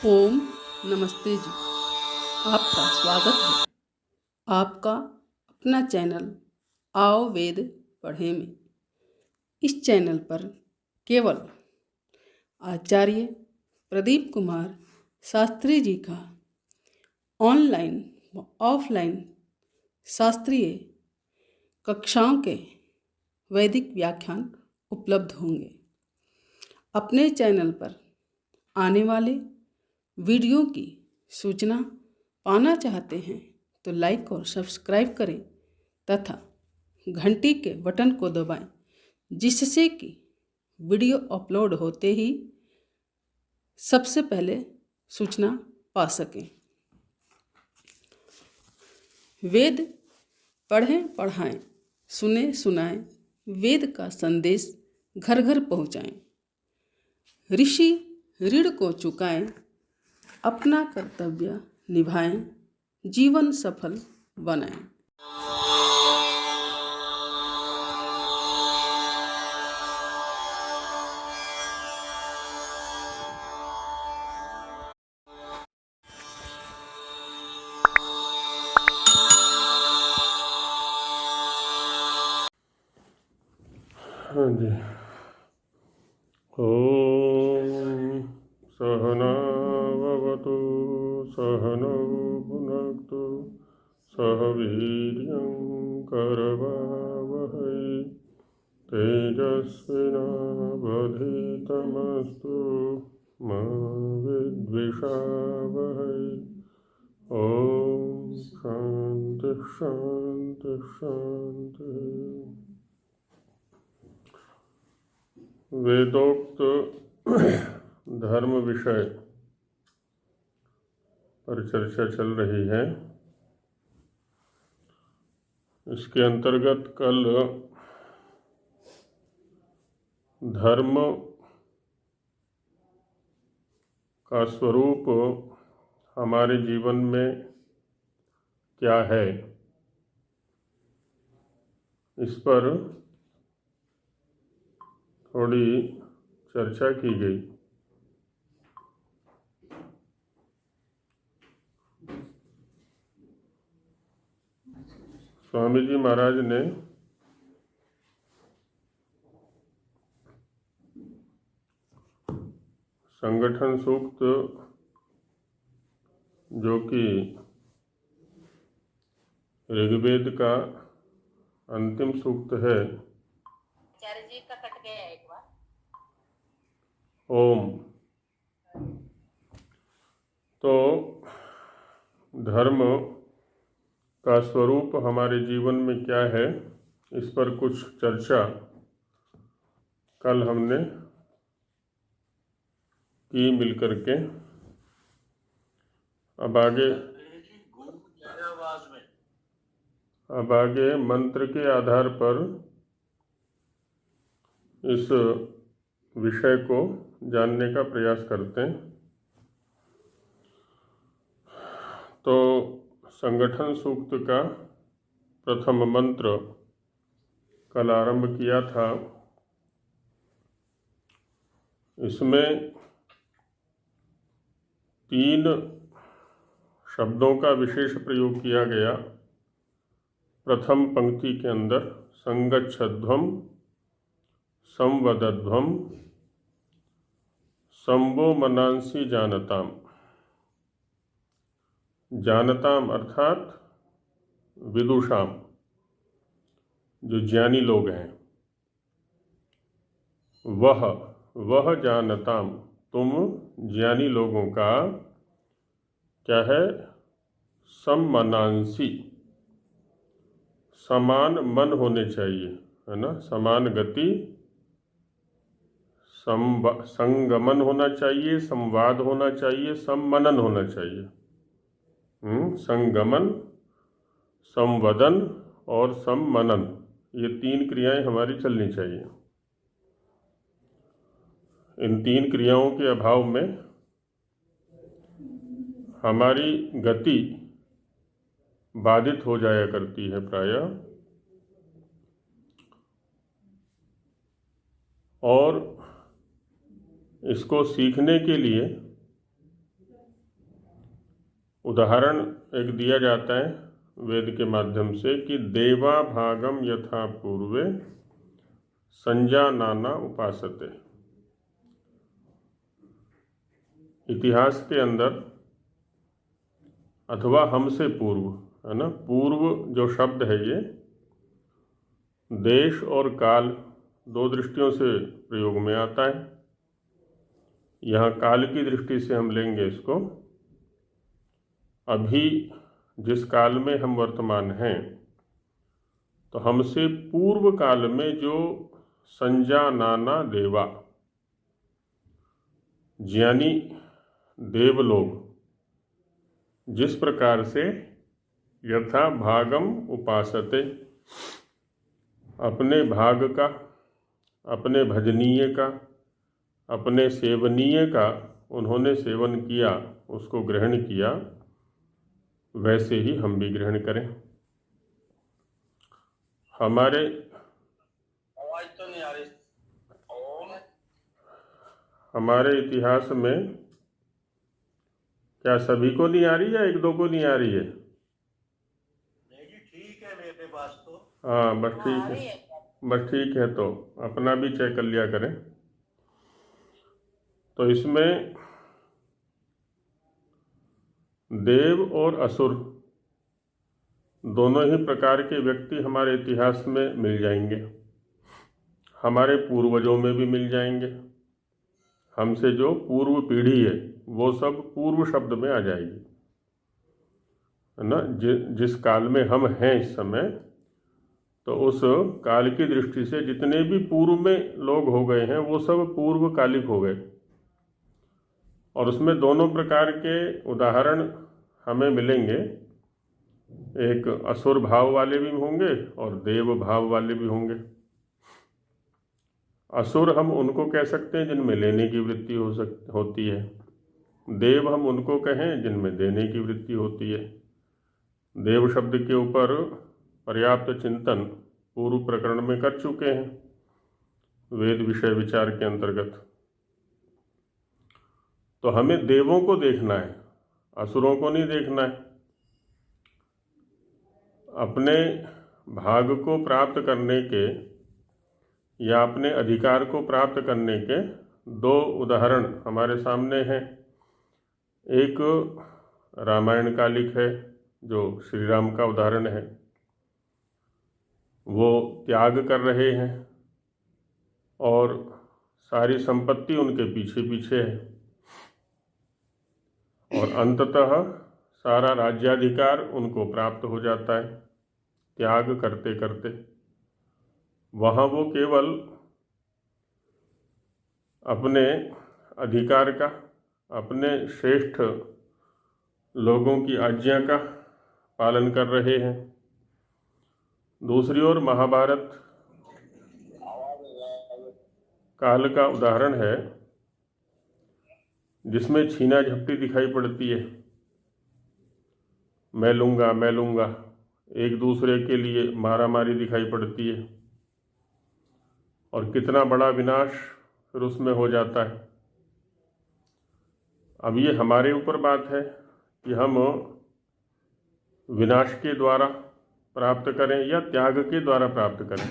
ओम नमस्ते जी। आपका स्वागत है आपका अपना चैनल आओ वेद पढ़े में। इस चैनल पर केवल आचार्य प्रदीप कुमार शास्त्री जी का ऑनलाइन व ऑफलाइन शास्त्रीय कक्षाओं के वैदिक व्याख्यान उपलब्ध होंगे। अपने चैनल पर आने वाले वीडियो की सूचना पाना चाहते हैं तो लाइक और सब्सक्राइब करें तथा घंटी के बटन को दबाएं, जिससे कि वीडियो अपलोड होते ही सबसे पहले सूचना पा सकें। वेद पढ़ें पढ़ाएं, सुने सुनाएं, वेद का संदेश घर घर पहुंचाएं। ऋषि ऋण को चुकाएं, अपना कर्तव्य निभाएं, जीवन सफल बनाएं। हाँ जी। ओम सहनाववतु सहनौ भुनक्तु सह वीर्यं करवावहै तेजस्विनावधीतमस्तु मा विद्विषावहै। ओम शांति शांति शांति। वेदोक्त धर्म विषय पर चर्चा चल रही है। इसके अंतर्गत कल धर्म का स्वरूप हमारे जीवन में क्या है, इस पर थोड़ी चर्चा की गई। स्वामी जी महाराज ने संगठन सूक्त, जो कि ऋग्वेद का अंतिम सूक्त है, जी का कट गया एक बार। ओम, तो धर्म का स्वरूप हमारे जीवन में क्या है, इस पर कुछ चर्चा कल हमने की मिलकर के। अब आगे मंत्र के आधार पर इस विषय को जानने का प्रयास करते हैं। तो संगठन सूक्त का प्रथम मंत्र कल आरंभ किया था। इसमें 3 शब्दों का विशेष प्रयोग किया गया। प्रथम पंक्ति के अंदर संगच्छध्वम, संवदध्वम, संवो मनांसी जानताम। जानताम अर्थात विदुषाम, जो ज्ञानी लोग हैं, वह जानताम, तुम ज्ञानी लोगों का क्या है, सम्मनांसी, समान मन होने चाहिए, है ना। समान गति, संगमन होना चाहिए, संवाद होना चाहिए, सम्मनन होना चाहिए। संगमन, संवदन और सम्मनन, ये 3 क्रियाएं हमारी चलनी चाहिए। इन 3 क्रियाओं के अभाव में हमारी गति बाधित हो जाया करती है प्रायः। और इसको सीखने के लिए उदाहरण एक दिया जाता है वेद के माध्यम से कि देवा भागम यथा पूर्वे संजानाना उपासते। इतिहास के अंदर अथवा हमसे पूर्व, है ना, पूर्व जो शब्द है ये देश और काल दो दृष्टियों से प्रयोग में आता है। यहाँ काल की दृष्टि से हम लेंगे इसको, अभी जिस काल में हम वर्तमान हैं, तो हमसे पूर्व काल में जो संजानाना देवा, ज्ञानी देवलोग जिस प्रकार से यथा भागम उपासते, अपने भाग का, अपने भजनीय का, अपने सेवनीय का उन्होंने सेवन किया, उसको ग्रहण किया, वैसे ही हम भी ग्रहण करें। हमारे आवाज तो नहीं आ रही। हमारे इतिहास में क्या सभी को नहीं आ रही या एक दो को नहीं आ रही है? नहीं जी, ठीक है मेरे पास तो। हाँ बस ठीक आ है, रही है। बस ठीक है। तो अपना भी चेक कर लिया करें। तो इसमें देव और असुर दोनों ही प्रकार के व्यक्ति हमारे इतिहास में मिल जाएंगे, हमारे पूर्वजों में भी मिल जाएंगे। हमसे जो पूर्व पीढ़ी है वो सब पूर्व शब्द में आ जाएगी, है ना। जिस काल में हम हैं इस समय, तो उस काल की दृष्टि से जितने भी पूर्व में लोग हो गए हैं वो सब पूर्वकालिक हो गए। और उसमें दोनों प्रकार के उदाहरण हमें मिलेंगे, एक असुर भाव वाले भी होंगे और देव भाव वाले भी होंगे। असुर हम उनको कह सकते हैं जिनमें लेने की वृत्ति होती है, देव हम उनको कहें जिनमें देने की वृत्ति होती है। देव शब्द के ऊपर पर्याप्त चिंतन पूर्व प्रकरण में कर चुके हैं वेद विषय विचार के अंतर्गत। तो हमें देवों को देखना है, असुरों को नहीं देखना है। अपने भाग को प्राप्त करने के या अपने अधिकार को प्राप्त करने के दो उदाहरण हमारे सामने हैं। एक रामायण कालिक है जो श्री राम का उदाहरण है, वो त्याग कर रहे हैं और सारी संपत्ति उनके पीछे पीछे है, और अंततः सारा राज्याधिकार उनको प्राप्त हो जाता है त्याग करते करते। वहाँ वो केवल अपने अधिकार का, अपने श्रेष्ठ लोगों की आज्ञा का पालन कर रहे हैं। दूसरी ओर महाभारत काल का उदाहरण है जिसमें छीना झपटी दिखाई पड़ती है, मैं लूँगा, एक दूसरे के लिए मारामारी दिखाई पड़ती है, और कितना बड़ा विनाश फिर उसमें हो जाता है। अब ये हमारे ऊपर बात है कि हम विनाश के द्वारा प्राप्त करें या त्याग के द्वारा प्राप्त करें।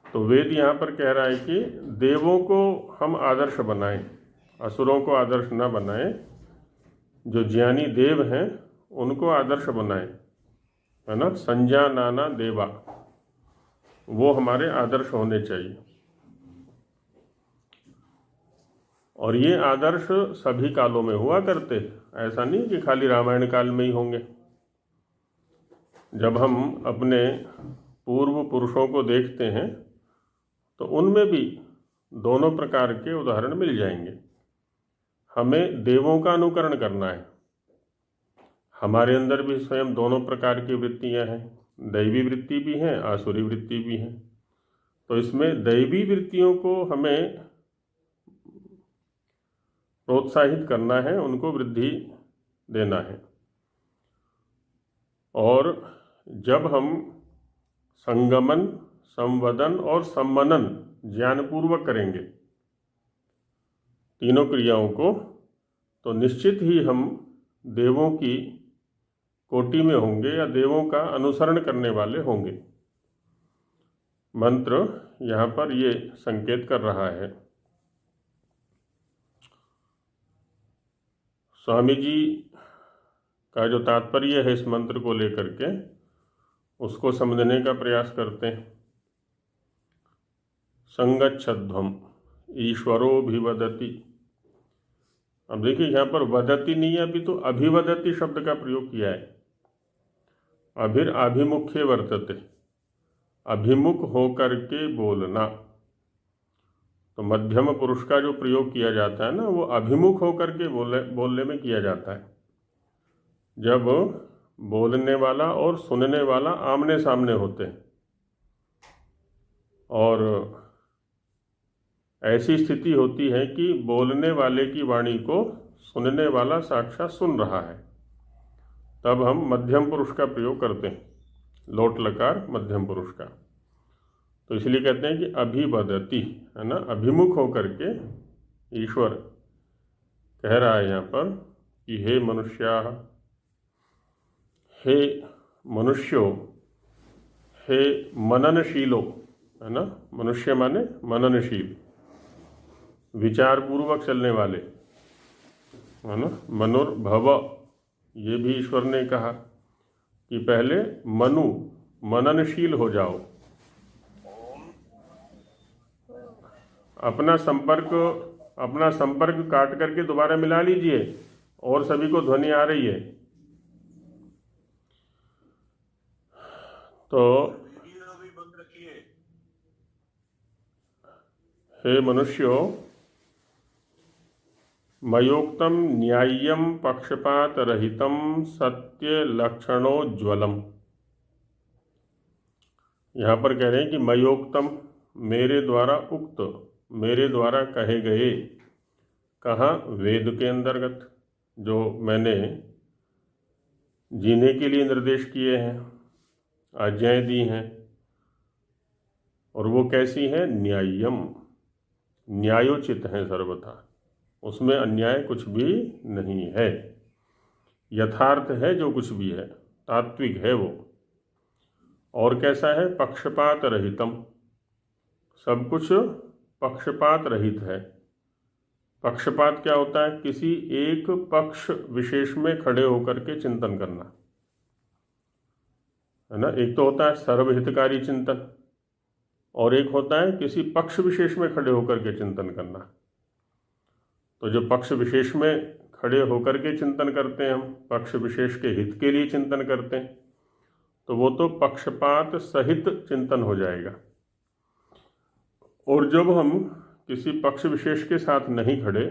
तो वेद यहाँ पर कह रहा है कि देवों को हम आदर्श बनाएं, असुरों को आदर्श न बनाएं। जो ज्ञानी देव हैं उनको आदर्श बनाएं, है ना। संजानाना देवा, वो हमारे आदर्श होने चाहिए। और ये आदर्श सभी कालों में हुआ करते, ऐसा नहीं कि खाली रामायण काल में ही होंगे। जब हम अपने पूर्व पुरुषों को देखते हैं तो उनमें भी दोनों प्रकार के उदाहरण मिल जाएंगे। हमें देवों का अनुकरण करना है। हमारे अंदर भी स्वयं दोनों प्रकार की वृत्तियां हैं, दैवी वृत्ति भी हैं, आसुरी वृत्ति भी हैं। तो इसमें दैवी वृत्तियों को हमें प्रोत्साहित करना है, उनको वृद्धि देना है। और जब हम संगमन, संवदन और सम्मनन ज्ञानपूर्वक करेंगे तीनों क्रियाओं को, तो निश्चित ही हम देवों की कोटि में होंगे या देवों का अनुसरण करने वाले होंगे। मंत्र यहाँ पर ये संकेत कर रहा है। स्वामी जी का जो तात्पर्य है इस मंत्र को लेकर के, उसको समझने का प्रयास करते हैं। संगच्छध्वम ईश्वरोभिवदति। अब देखिए यहाँ पर वदति नहीं है, अभी तो अभिवदति शब्द का प्रयोग किया है। अभिमुख्य वर्तते, अभिमुख होकर के बोलना। तो मध्यम पुरुष का जो प्रयोग किया जाता है ना, वो अभिमुख होकर के बोलने में किया जाता है। जब बोलने वाला और सुनने वाला आमने सामने होते हैं और ऐसी स्थिति होती है कि बोलने वाले की वाणी को सुनने वाला साक्षात सुन रहा है, तब हम मध्यम पुरुष का प्रयोग करते हैं, लोट लकार मध्यम पुरुष का। तो इसलिए कहते हैं कि अभिवदति, है ना, अभिमुख होकर के ईश्वर कह रहा है यहाँ पर कि हे मनुष्या, हे मनुष्यो, हे मननशीलो, है ना, मनुष्य माने मननशील, विचार पूर्वक चलने वाले, है ना। मनुर्भव, ये भी ईश्वर ने कहा कि पहले मननशील हो जाओ। अपना संपर्क काट करके दोबारा मिला लीजिए, और सभी को ध्वनि आ रही है। तो वीडियो भी बंद रखिए। हे मनुष्यो, मयोक्तम न्याय्यम पक्षपात रहितम सत्य लक्षणोज्ज्वलम। यहाँ पर कह रहे हैं कि मयोक्तम, मेरे द्वारा उक्त, मेरे द्वारा कहे गए। कहाँ? वेद के अंतर्गत, जो मैंने जीने के लिए निर्देश किए हैं, आज्ञाएं दी हैं। और वो कैसी हैं? न्याय्यम, न्यायोचित हैं सर्वथा, उसमें अन्याय कुछ भी नहीं है, यथार्थ है जो कुछ भी है, तात्विक है वो। और कैसा है? पक्षपात रहितम, सब कुछ पक्षपात रहित है। पक्षपात क्या होता है? किसी एक पक्ष विशेष में खड़े होकर के चिंतन करना, है ना। एक तो होता है सर्वहितकारी चिंतन, और एक होता है किसी पक्ष विशेष में खड़े होकर के चिंतन करना। तो जो पक्ष विशेष में खड़े होकर के चिंतन करते हैं, हम पक्ष विशेष के हित के लिए चिंतन करते हैं, तो वो तो पक्षपात सहित चिंतन हो जाएगा। और जब हम किसी पक्ष विशेष के साथ नहीं खड़े,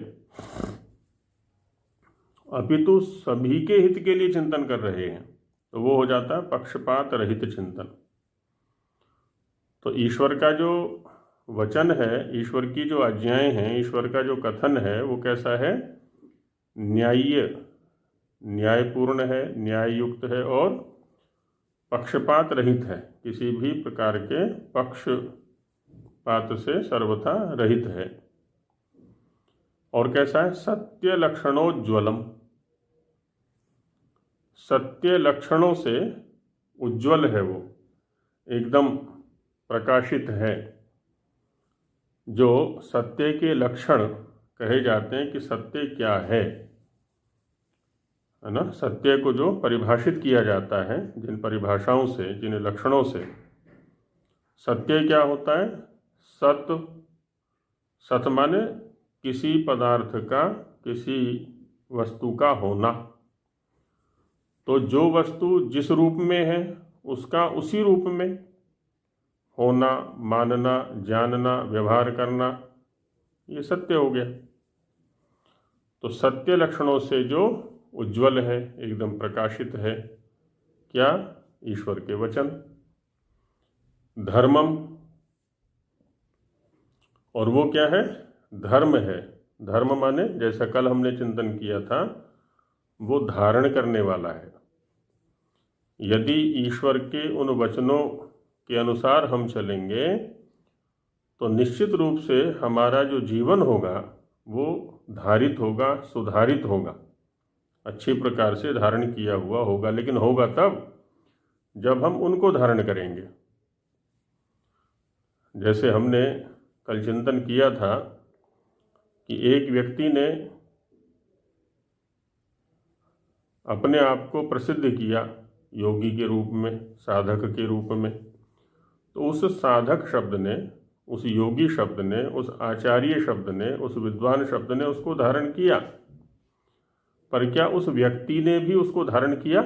अपितु सभी के हित के लिए चिंतन कर रहे हैं, तो वो हो जाता है पक्षपात रहित चिंतन। तो ईश्वर का जो वचन है, ईश्वर की जो आज्ञाएं हैं, ईश्वर का जो कथन है, वो कैसा है? न्यायपूर्ण है, न्याययुक्त है और पक्षपात रहित है, किसी भी प्रकार के पक्षपात से सर्वथा रहित है। और कैसा है? सत्य लक्षणोज्ज्वलम, सत्य लक्षणों से उज्ज्वल है, वो एकदम प्रकाशित है। जो सत्य के लक्षण कहे जाते हैं कि सत्य क्या है ना, सत्य को जो परिभाषित किया जाता है, जिन परिभाषाओं से, जिन लक्षणों से, सत्य क्या होता है? सत माने किसी पदार्थ का, किसी वस्तु का होना। तो जो वस्तु जिस रूप में है, उसका उसी रूप में होना, मानना, जानना, व्यवहार करना, ये सत्य हो गया। तो सत्य लक्षणों से जो उज्ज्वल है, एकदम प्रकाशित है, क्या? ईश्वर के वचन। धर्मम, और वो क्या है? धर्म है। धर्म माने, जैसा कल हमने चिंतन किया था, वो धारण करने वाला है। यदि ईश्वर के उन वचनों के अनुसार हम चलेंगे, तो निश्चित रूप से हमारा जो जीवन होगा वो धारित होगा, सुधारित होगा, अच्छी प्रकार से धारण किया हुआ होगा, लेकिन होगा तब जब हम उनको धारण करेंगे। जैसे हमने कल चिंतन किया था कि एक व्यक्ति ने अपने आप को प्रसिद्ध किया योगी के रूप में, साधक के रूप में, तो उस साधक शब्द ने, उस योगी शब्द ने, उस आचार्य शब्द ने, उस विद्वान शब्द ने उसको धारण किया, पर क्या उस व्यक्ति ने भी उसको धारण किया?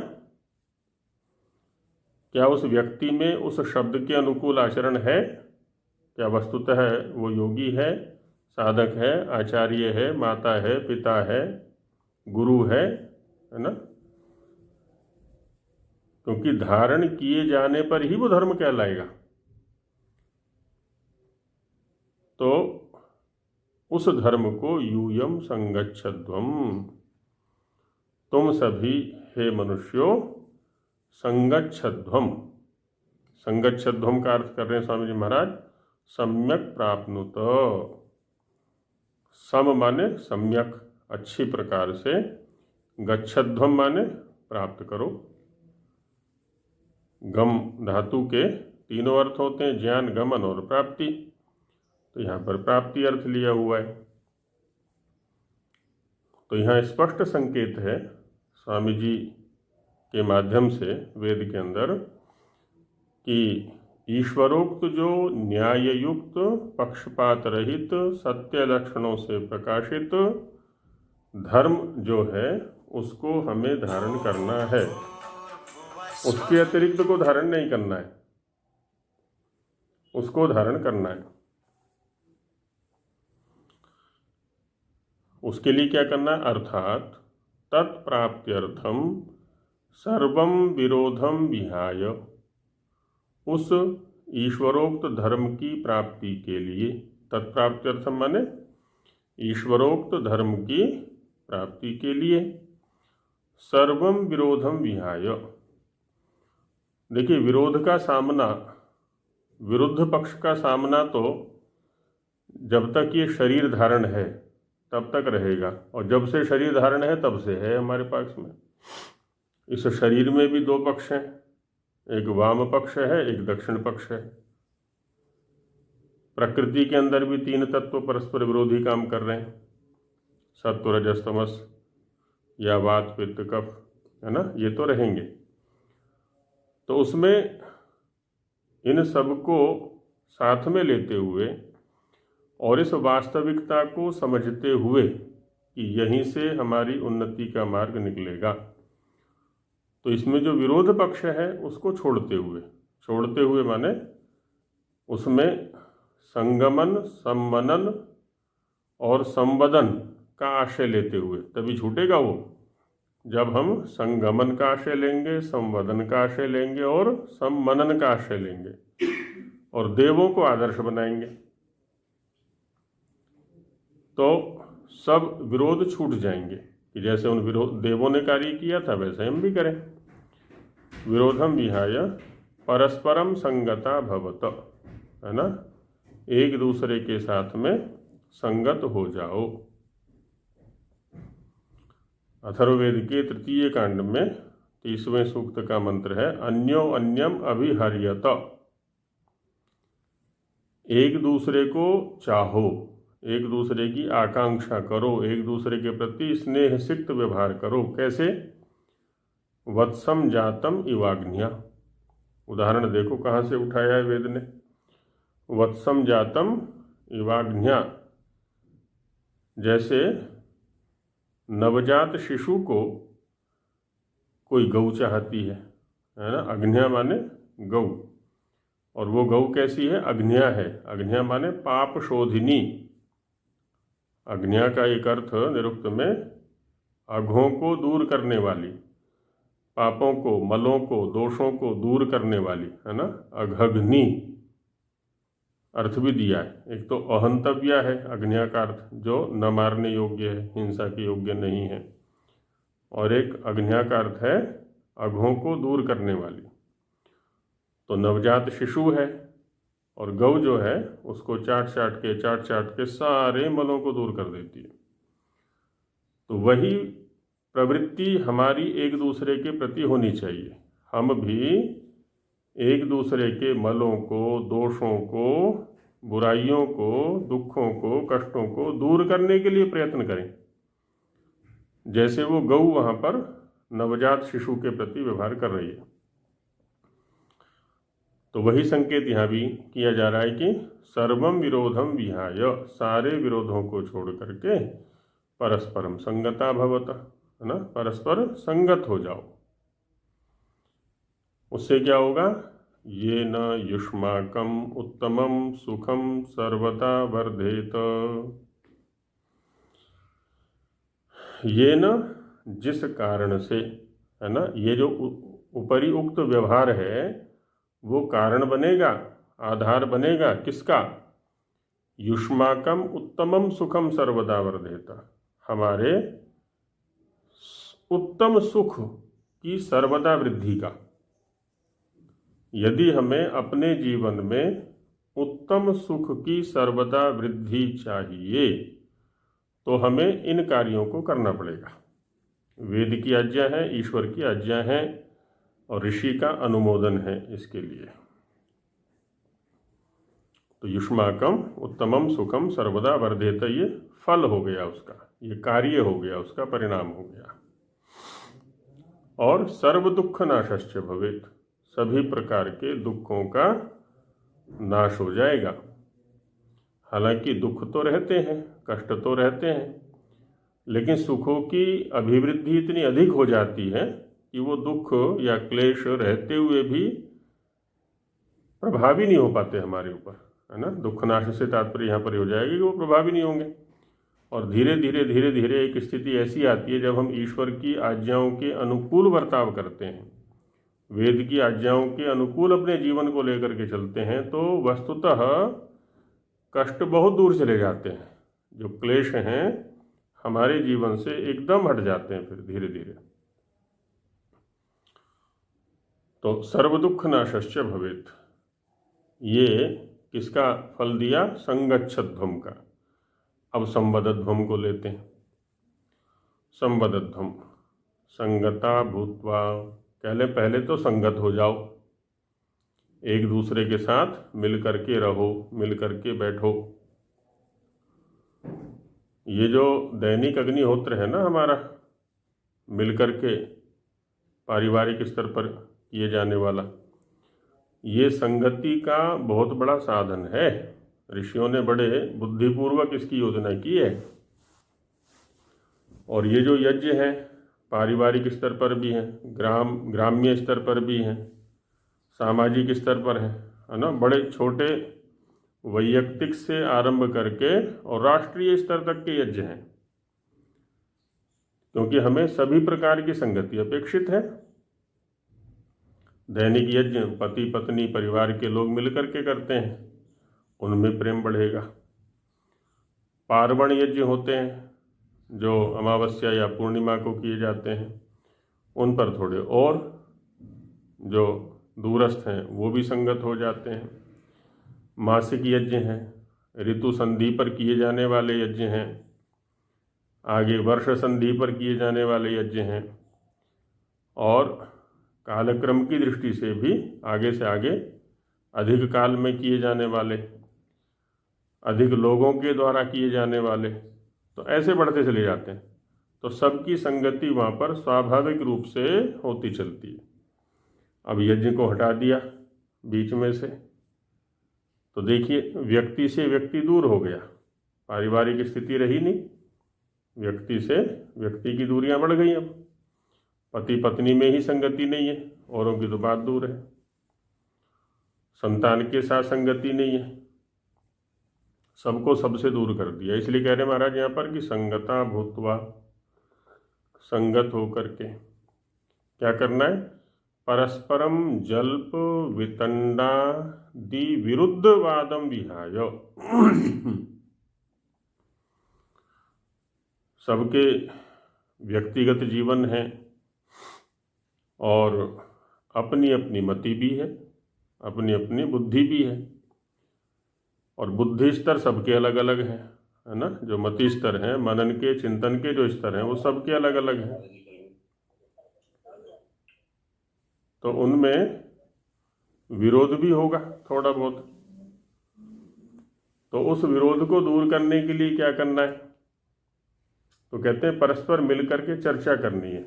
क्या उस व्यक्ति में उस शब्द के अनुकूल आचरण है? क्या वस्तुतः वो योगी है, साधक है, आचार्य है, माता है, पिता है, गुरु है ना? क्योंकि धारण किए जाने पर ही वो धर्म कहलाएगा। तो उस धर्म को यूयम संगच्छध्वम, तुम सभी हे मनुष्यों संगच्छध्वम। संगच्छध्वम का अर्थ कर रहे हैं स्वामी जी महाराज सम्यक प्राप्नुत। सम माने सम्यक, अच्छी प्रकार से, गच्छध्वम माने प्राप्त करो। गम धातु के तीनों अर्थ होते हैं, ज्ञान, गमन और प्राप्ति। तो यहाँ पर प्राप्ति अर्थ लिया हुआ है। तो यहाँ स्पष्ट संकेत है स्वामी जी के माध्यम से वेद के अंदर कि ईश्वरोक्त जो न्याययुक्त, पक्षपात रहित, सत्य लक्षणों से प्रकाशित धर्म जो है उसको हमें धारण करना है। उसके अतिरिक्त को धारण नहीं करना है, उसको धारण करना है। उसके लिए क्या करना है? अर्थात तत्प्राप्त्यर्थम सर्वम विरोधम विहाय, उस ईश्वरोक्त धर्म की प्राप्ति के लिए, तत्प्राप्त्यर्थम माने ईश्वरोक्त धर्म की प्राप्ति के लिए, सर्वम विरोधम विहाय। देखिए, विरोध का सामना, विरुद्ध पक्ष का सामना तो जब तक ये शरीर धारण है तब तक रहेगा, और जब से शरीर धारण है तब से है हमारे पास में। इस शरीर में भी दो पक्ष हैं, एक वाम पक्ष है, एक दक्षिण पक्ष है। प्रकृति के अंदर भी तीन तत्व परस्पर विरोधी काम कर रहे हैं, सत्व रजस तमस या वात पित्त कफ, है ना, ये तो रहेंगे। तो उसमें इन सबको साथ में लेते हुए और इस वास्तविकता को समझते हुए कि यहीं से हमारी उन्नति का मार्ग निकलेगा, तो इसमें जो विरोध पक्ष है उसको छोड़ते हुए माने उसमें संगमन, सम्मनन और संवदन का आशय लेते हुए, तभी छूटेगा वो। जब हम संगमन का आशय लेंगे, संवदन का आशय लेंगे और सम्मनन का आशय लेंगे और देवों को आदर्श बनाएंगे, तो सब विरोध छूट जाएंगे कि जैसे उन देवों ने कार्य किया था वैसे हम भी करें। विरोधम विहाय परस्परम संगता भवत, है ना, एक दूसरे के साथ में संगत हो जाओ। अथर्ववेद के तृतीय कांड में 30वें सूक्त का मंत्र है अन्यो अन्यम अभिहर्यत। एक दूसरे को चाहो, एक दूसरे की आकांक्षा करो, एक दूसरे के प्रति स्नेह सिक्त व्यवहार करो। कैसे? वत्सम जातम इवाग्न्या। उदाहरण देखो कहाँ से उठाया है वेद ने। वत्सम जातम इवाग्न्या, जैसे नवजात शिशु को कोई गौ चाहती है ना। अग्न्या माने गौ, और वो गौ कैसी है? अग्न्या है। अग्न्या माने पाप शोधिनी। अग्न्या का एक अर्थ निरुक्त में अघों को दूर करने वाली, पापों को, मलों को, दोषों को दूर करने वाली, है ना, अघग्नि अर्थ भी दिया है। एक तो अहंतव्या है अग्न्या का अर्थ, जो न मारने योग्य है, हिंसा के योग्य नहीं है, और एक अग्न्या का अर्थ है अघों को दूर करने वाली। तो नवजात शिशु है और गौ जो है उसको चाट चाट के सारे मलों को दूर कर देती है। तो वही प्रवृत्ति हमारी एक दूसरे के प्रति होनी चाहिए। हम भी एक दूसरे के मलों को, दोषों को, बुराइयों को, दुखों को, कष्टों को दूर करने के लिए प्रयत्न करें। जैसे वो गऊ वहाँ पर नवजात शिशु के प्रति व्यवहार कर रही है, तो वही संकेत यहाँ भी किया जा रहा है कि सर्वम विरोधम विहाय, सारे विरोधों को छोड़ करके परस्परम संगता भवत, है ना, परस्पर संगत हो जाओ। उससे क्या होगा? ये न युष्माकम उत्तमम सुखम सर्वदा वर्धेत। ये न, जिस कारण से, है ना, ये जो ऊपरी उक्त व्यवहार है वो कारण बनेगा, आधार बनेगा किसका? युष्माकम उत्तमम सुखम सर्वदा वर्धेत, हमारे उत्तम सुख की सर्वदा वृद्धि का। यदि हमें अपने जीवन में उत्तम सुख की सर्वदा वृद्धि चाहिए तो हमें इन कार्यों को करना पड़ेगा। वेद की आज्ञा है, ईश्वर की आज्ञा है और ऋषि का अनुमोदन है इसके लिए। तो युष्माकम उत्तमम सुखम सर्वदा वर्धेत, ये फल हो गया उसका, ये कार्य हो गया, उसका परिणाम हो गया। और सर्व दुख नाशश्च भवेत्, सभी प्रकार के दुखों का नाश हो जाएगा। हालांकि दुख तो रहते हैं, कष्ट तो रहते हैं, लेकिन सुखों की अभिवृद्धि इतनी अधिक हो जाती है कि वो दुख या क्लेश रहते हुए भी प्रभावी नहीं हो पाते हमारे ऊपर, है ना। दुख नाश से तात्पर्य यहाँ पर हो जाएगी कि वो प्रभावी नहीं होंगे। और धीरे धीरे एक स्थिति ऐसी आती है जब हम ईश्वर की आज्ञाओं के अनुकूल बर्ताव करते हैं, वेद की आज्ञाओं के अनुकूल अपने जीवन को लेकर के चलते हैं, तो वस्तुतः कष्ट बहुत दूर चले जाते हैं। जो क्लेश हैं हमारे जीवन से एकदम हट जाते हैं फिर धीरे धीरे। तो सर्व दुख नाशश्च भवेत्, ये किसका फल दिया? संगच्छध्वम का। अब संवदध्वम को लेते हैं। संवदध्वम, संगता भूत्वा, पहले तो संगत हो जाओ, एक दूसरे के साथ मिल करके रहो, मिल करके बैठो। ये जो दैनिक अग्निहोत्र है ना हमारा, मिल करके पारिवारिक स्तर पर किए जाने वाला, ये संगति का बहुत बड़ा साधन है। ऋषियों ने बड़े बुद्धिपूर्वक इसकी योजना की है। और ये जो यज्ञ है पारिवारिक स्तर पर भी है, ग्राम्य स्तर पर भी है, सामाजिक स्तर पर है ना, बड़े छोटे वैयक्तिक से आरंभ करके और राष्ट्रीय स्तर तक के यज्ञ हैं, क्योंकि हमें सभी प्रकार की संगति अपेक्षित है। दैनिक यज्ञ पति पत्नी परिवार के लोग मिलकर के करते हैं, उनमें प्रेम बढ़ेगा। पार्वण यज्ञ होते हैं जो अमावस्या या पूर्णिमा को किए जाते हैं, उन पर थोड़े और जो दूरस्थ हैं वो भी संगत हो जाते हैं। मासिक यज्ञ हैं, ऋतु संधि पर किए जाने वाले यज्ञ हैं, आगे वर्ष संधि पर किए जाने वाले यज्ञ हैं, और कालक्रम की दृष्टि से भी आगे से आगे अधिक काल में किए जाने वाले, अधिक लोगों के द्वारा किए जाने वाले, तो ऐसे बढ़ते चले जाते हैं। तो सबकी संगति वहाँ पर स्वाभाविक रूप से होती चलती है। अब यज्ञ को हटा दिया बीच में से, तो देखिए व्यक्ति से व्यक्ति दूर हो गया, पारिवारिक स्थिति रही नहीं, व्यक्ति से व्यक्ति की दूरियां बढ़ गई। अब पति पत्नी में ही संगति नहीं है, औरों की तो बात दूर है। संतान के साथ संगति नहीं है, सबको सबसे दूर कर दिया। इसलिए कह रहे महाराज यहाँ पर कि संगता भूत्वा, संगत होकर के क्या करना है? परस्परम जल्प वितंडा दि विरुद्ध वादम विहाय। सबके व्यक्तिगत जीवन है और अपनी अपनी मति भी है, अपनी अपनी बुद्धि भी है, और बुद्धि स्तर सबके अलग अलग है है ना, जो मति स्तर हैं, मनन के, चिंतन के जो स्तर हैं, वो सबके अलग अलग हैं। तो उनमें विरोध भी होगा थोड़ा बहुत। तो उस विरोध को दूर करने के लिए क्या करना है? तो कहते हैं परस्पर मिलकर के चर्चा करनी है।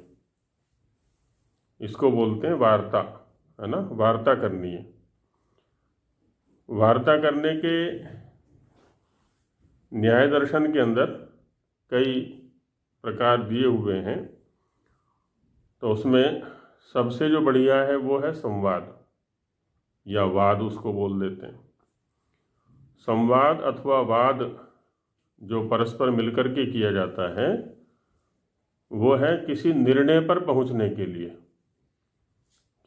इसको बोलते हैं वार्ता, है ना, वार्ता करनी है। वार्ता करने के न्याय दर्शन के अंदर कई प्रकार दिए हुए हैं। तो उसमें सबसे जो बढ़िया है वो है संवाद या वाद, उसको बोल देते हैं। संवाद अथवा वाद जो परस्पर मिलकर के किया जाता है वो है किसी निर्णय पर पहुंचने के लिए,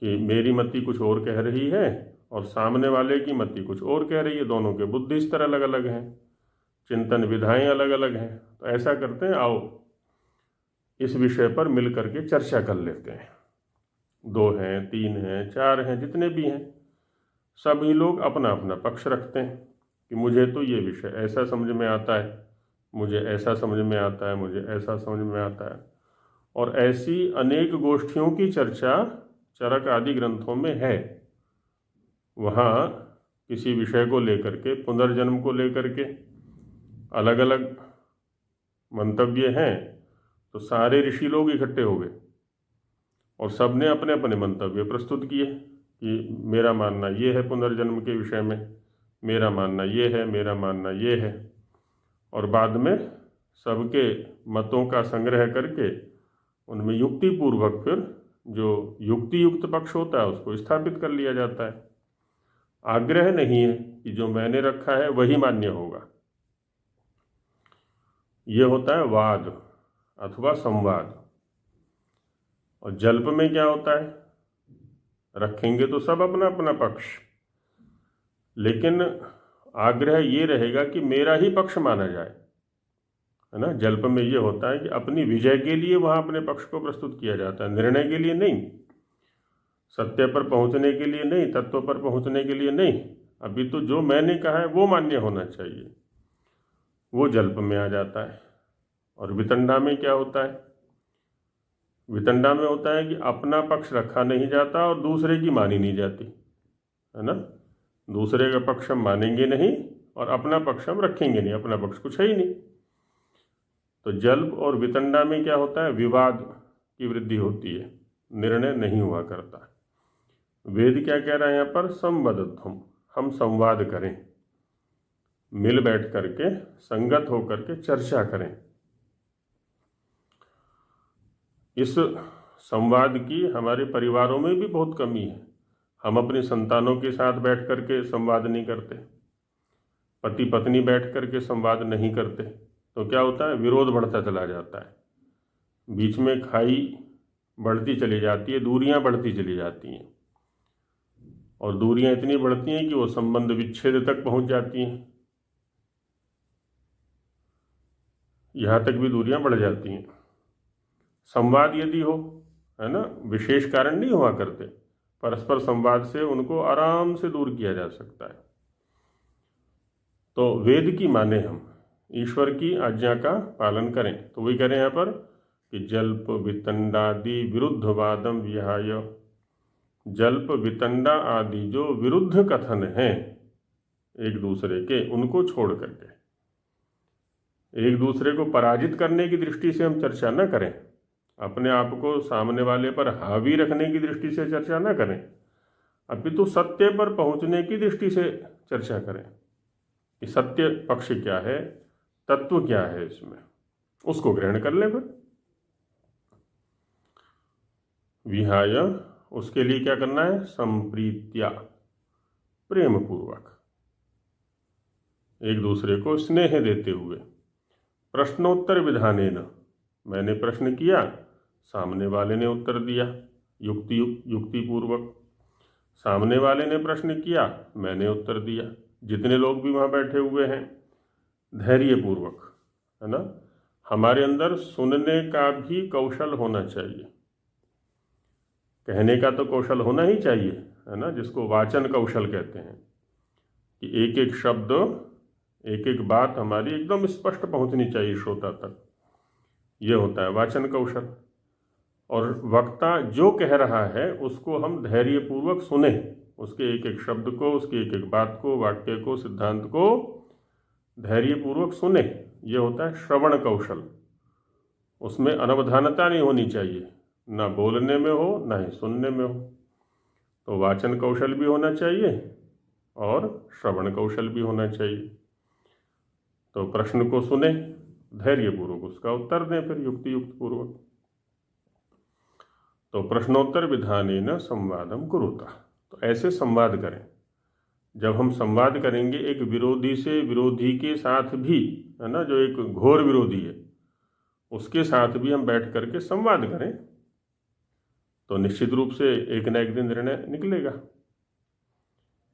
कि मेरी मति कुछ और कह रही है और सामने वाले की मति कुछ और कह रही है, दोनों के बुद्धि स्तर अलग अलग हैं, चिंतन विधाएं अलग अलग हैं। तो ऐसा करते हैं, आओ इस विषय पर मिल करके चर्चा कर लेते हैं। 2 हैं, 3 हैं, 4 हैं, जितने भी हैं, सभी लोग अपना अपना पक्ष रखते हैं कि मुझे तो ये विषय ऐसा समझ में आता है, मुझे ऐसा समझ में आता है, मुझे ऐसा समझ में आता है। और ऐसी अनेक गोष्ठियों की चर्चा चरक आदि ग्रंथों में है। वहाँ किसी विषय को लेकर के, पुनर्जन्म को लेकर के अलग अलग मंतव्य हैं। तो सारे ऋषि लोग इकट्ठे हो गए और सबने अपने अपने मंतव्य प्रस्तुत किए कि मेरा मानना ये है पुनर्जन्म के विषय में, मेरा मानना ये है, मेरा मानना ये है। और बाद में सबके मतों का संग्रह करके उनमें युक्ति पूर्वक फिर जो युक्ति युक्त पक्ष होता है उसको स्थापित कर लिया जाता है। आग्रह नहीं है कि जो मैंने रखा है वही मान्य होगा। ये होता है वाद अथवा संवाद। और जल्प में क्या होता है? रखेंगे तो सब अपना अपना पक्ष, लेकिन आग्रह ये रहेगा कि मेरा ही पक्ष माना जाए, है ना। जल्प में ये होता है कि अपनी विजय के लिए वहाँ अपने पक्ष को प्रस्तुत किया जाता है, निर्णय के लिए नहीं, सत्य पर पहुँचने के लिए नहीं, तत्व पर पहुँचने के लिए नहीं। अभी तो जो मैंने कहा है वो मान्य होना चाहिए, वो जल्प में आ जाता है। और वितंडा में क्या होता है? वितंडा में होता है कि अपना पक्ष रखा नहीं जाता और दूसरे की मानी नहीं जाती, है ना। दूसरे का पक्ष हम मानेंगे नहीं और अपना पक्ष हम रखेंगे नहीं, अपना पक्ष कुछ है ही नहीं। तो जल्प और वितंडा में क्या होता है? विवाद की वृद्धि होती है, निर्णय नहीं हुआ करता। वेद क्या कह रहा है यहाँ पर? संवदध्वम, हम संवाद करें, मिल बैठ करके, संगत होकर के चर्चा करें। इस संवाद की हमारे परिवारों में भी बहुत कमी है। हम अपनी संतानों के साथ बैठ करके संवाद नहीं करते, पति पत्नी बैठ करके संवाद नहीं करते। तो क्या होता है? विरोध बढ़ता चला जाता है, बीच में खाई बढ़ती चली जाती है, दूरियां बढ़ती चली जाती हैं। और दूरियां इतनी बढ़ती हैं कि वो संबंध विच्छेद तक पहुंच जाती हैं, यहाँ तक भी दूरियां बढ़ जाती हैं। संवाद यदि हो, है ना, विशेष कारण नहीं हुआ करते, परस्पर संवाद से उनको आराम से दूर किया जा सकता है। तो वेद की माने हम, ईश्वर की आज्ञा का पालन करें। तो वही करें यहाँ पर कि जल्प वितंडादि विरुद्धवादम विहाय, जल्प वितंडा आदि जो विरुद्ध कथन हैं एक दूसरे के, उनको छोड़ करके, एक दूसरे को पराजित करने की दृष्टि से हम चर्चा न करें, अपने आप को सामने वाले पर हावी रखने की दृष्टि से चर्चा न करें, अपितु सत्य पर पहुंचने की दृष्टि से चर्चा करें कि सत्य पक्ष क्या है, तत्व क्या है, इसमें उसको ग्रहण कर लें। फिर विहाय, उसके लिए क्या करना है? संप्रीत्या, प्रेम पूर्वक, एक दूसरे को स्नेह देते हुए। प्रश्नोत्तर विधानेन, मैंने प्रश्न किया, सामने वाले ने उत्तर दिया, युक्ति पूर्वक। सामने वाले ने प्रश्न किया, मैंने उत्तर दिया। जितने लोग भी वहाँ बैठे हुए हैं, धैर्य पूर्वक, है ना। हमारे अंदर सुनने का भी कौशल होना चाहिए, कहने का तो कौशल होना ही चाहिए, है ना, जिसको वाचन कौशल कहते हैं, कि एक एक शब्द एक एक बात हमारी एकदम स्पष्ट पहुंचनी चाहिए श्रोता तक। ये होता है वाचन कौशल। और वक्ता जो कह रहा है उसको हम धैर्यपूर्वक सुने, उसके एक एक शब्द को, उसकी एक एक बात को, वाक्य को, सिद्धांत को धैर्यपूर्वक सुने। ये होता है श्रवण कौशल। उसमें अनवधानता नहीं होनी चाहिए, ना बोलने में हो ना ही सुनने में हो। तो वाचन कौशल भी होना चाहिए और श्रवण कौशल भी होना चाहिए। तो प्रश्न को सुने, धैर्यपूर्वक उसका उत्तर दें फिर युक्ति युक्त पूर्वक। तो प्रश्नोत्तर विधानेन संवादम कुरुता। तो ऐसे संवाद करें। जब हम संवाद करेंगे एक विरोधी से, विरोधी के साथ भी, है ना, जो एक घोर विरोधी है उसके साथ भी हम बैठ करके संवाद करें तो निश्चित रूप से एक न एक दिन निर्णय निकलेगा।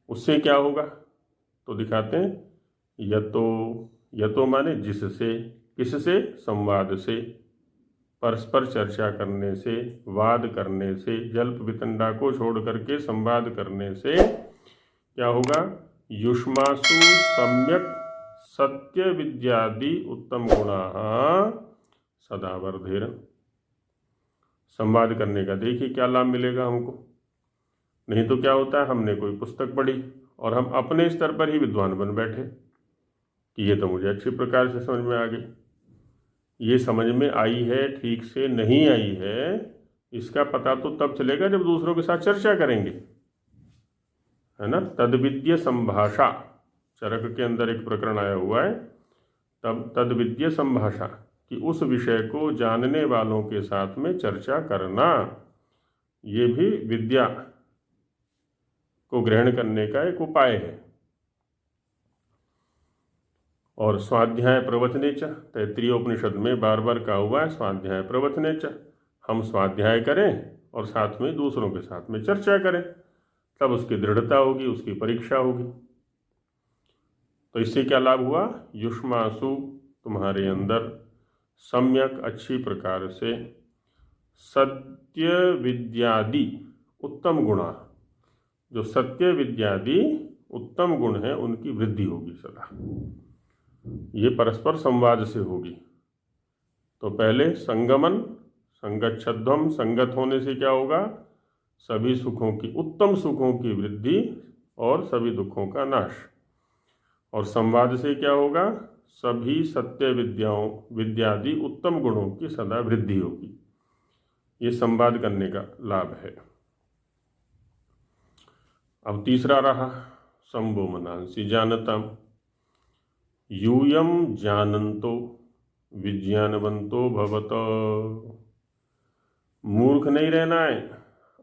उससे क्या होगा तो दिखाते हैं। यतो माने जिससे, किससे, संवाद से, परस्पर चर्चा करने से, वाद करने से, जल्प वितंडा को छोड़ करके संवाद करने से क्या होगा। युष्मासु सम्यक सत्य विद्यादि उत्तम गुणाः सदा वर्धेर। संवाद करने का देखिए क्या लाभ मिलेगा हमको। नहीं तो क्या होता है, हमने कोई पुस्तक पढ़ी और हम अपने स्तर पर ही विद्वान बन बैठे कि ये तो मुझे अच्छी प्रकार से समझ में आ गई। ये समझ में आई है, ठीक से नहीं आई है, इसका पता तो तब चलेगा जब दूसरों के साथ चर्चा करेंगे, है ना। तद्विद्य संभाषा, चरक के अंदर एक प्रकरण आया हुआ है, तब तद्विद्य संभाषा कि उस विषय को जानने वालों के साथ में चर्चा करना, ये भी विद्या को ग्रहण करने का एक उपाय है। और स्वाध्याय प्रवचने च, तैत्तिरीय उपनिषद में बार बार कहा हुआ है स्वाध्याय प्रवचने च। हम स्वाध्याय करें और साथ में दूसरों के साथ में चर्चा करें, तब उसकी दृढ़ता होगी, उसकी परीक्षा होगी। तो इससे क्या लाभ हुआ। युष्मासु, तुम्हारे अंदर, सम्यक, अच्छी प्रकार से, सत्य विद्यादि उत्तम गुणा, जो सत्य विद्यादि उत्तम गुण है उनकी वृद्धि होगी सदा। ये परस्पर संवाद से होगी। तो पहले संगमन, संगच्छध्वम, संगत होने से क्या होगा, सभी सुखों की, उत्तम सुखों की वृद्धि और सभी दुखों का नाश। और संवाद से क्या होगा, सभी सत्य विद्यादि उत्तम गुणों की सदा वृद्धि होगी। ये संवाद करने का लाभ है। अब तीसरा रहा संभो मनांसी जानतम। यूयम जानन्तो विज्ञानवंतो भवत। मूर्ख नहीं रहना है,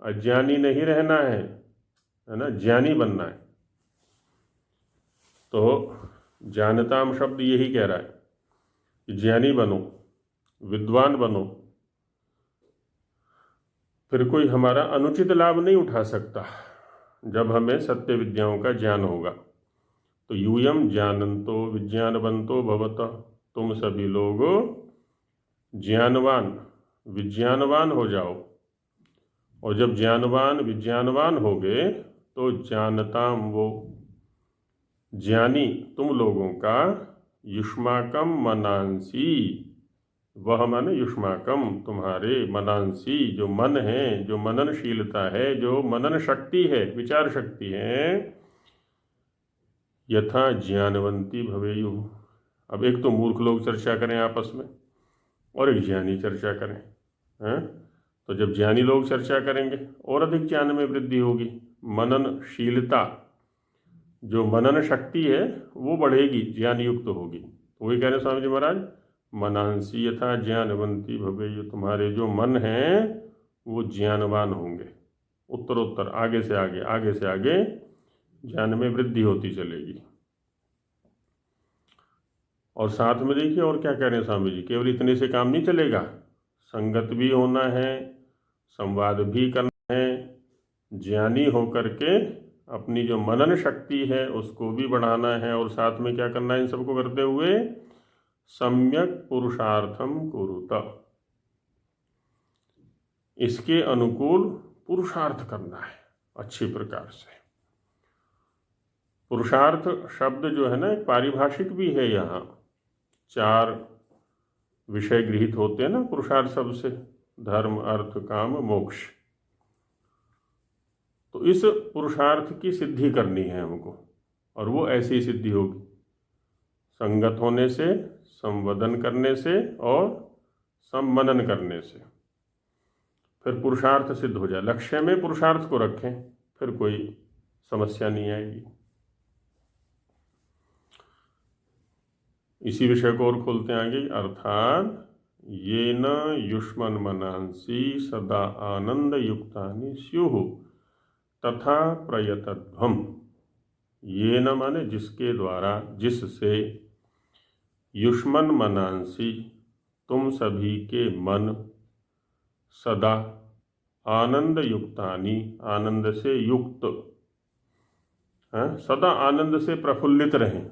अज्ञानी नहीं रहना है ना, ज्ञानी बनना है। तो जानताम शब्द यही कह रहा है कि ज्ञानी बनो, विद्वान बनो, फिर कोई हमारा अनुचित लाभ नहीं उठा सकता जब हमें सत्य विद्याओं का ज्ञान होगा। तो यूयम जानन्तो विज्ञानवंतो भवत, तुम सभी लोग ज्ञानवान विज्ञानवान हो जाओ। और जब ज्ञानवान विज्ञानवान हो गए तो जानताम, वो ज्ञानी तुम लोगों का, युष्माकम मनांसी, वह माने युष्माकम तुम्हारे, मनांसी जो मन है, जो मननशीलता है, जो मनन शक्ति है, विचार शक्ति है, यथा ज्ञानवंती भवेयु। अब एक तो मूर्ख लोग चर्चा करें आपस में और एक ज्ञानी चर्चा करें, हैं। तो जब ज्ञानी लोग चर्चा करेंगे और अधिक ज्ञान में वृद्धि होगी। मननशीलता, जो मनन शक्ति है वो बढ़ेगी, ज्ञान युक्त होगी। तो वही कह रहे स्वामी जी महाराज, मनांसी यथा ज्ञानवंती भवेयु, तुम्हारे जो मन हैं वो ज्ञानवान होंगे। उत्तरोत्तर आगे से आगे, आगे से आगे ज्ञान में वृद्धि होती चलेगी। और साथ में देखिए और क्या कह रहे हैं स्वामी जी, केवल इतने से काम नहीं चलेगा, संगत भी होना है, संवाद भी करना है, ज्ञानी होकर के अपनी जो मनन शक्ति है उसको भी बढ़ाना है। और साथ में क्या करना है, इन सबको करते हुए सम्यक पुरुषार्थम कुरुत, इसके अनुकूल पुरुषार्थ करना है अच्छी प्रकार से। पुरुषार्थ शब्द जो है ना, एक पारिभाषिक भी है। यहाँ 4 विषय गृहीत होते हैं ना पुरुषार्थ शब्द से, धर्म, अर्थ, काम, मोक्ष। तो इस पुरुषार्थ की सिद्धि करनी है हमको, और वो ऐसी सिद्धि होगी संगत होने से, संवदन करने से और सम्मनन करने से। फिर पुरुषार्थ सिद्ध हो जाए। लक्ष्य में पुरुषार्थ को रखें, फिर कोई समस्या नहीं आएगी। इसी विषय को और खोलते हैं आगे। अर्थात ये न युष्मन मनांसी सदा आनंद युक्तानि स्युः तथा प्रयतध्वम। ये न माने जिसके द्वारा, जिससे, युष्मन मनांसी तुम सभी के मन, सदा आनंद युक्तानि आनंद से युक्त, सदा आनंद से प्रफुल्लित रहें।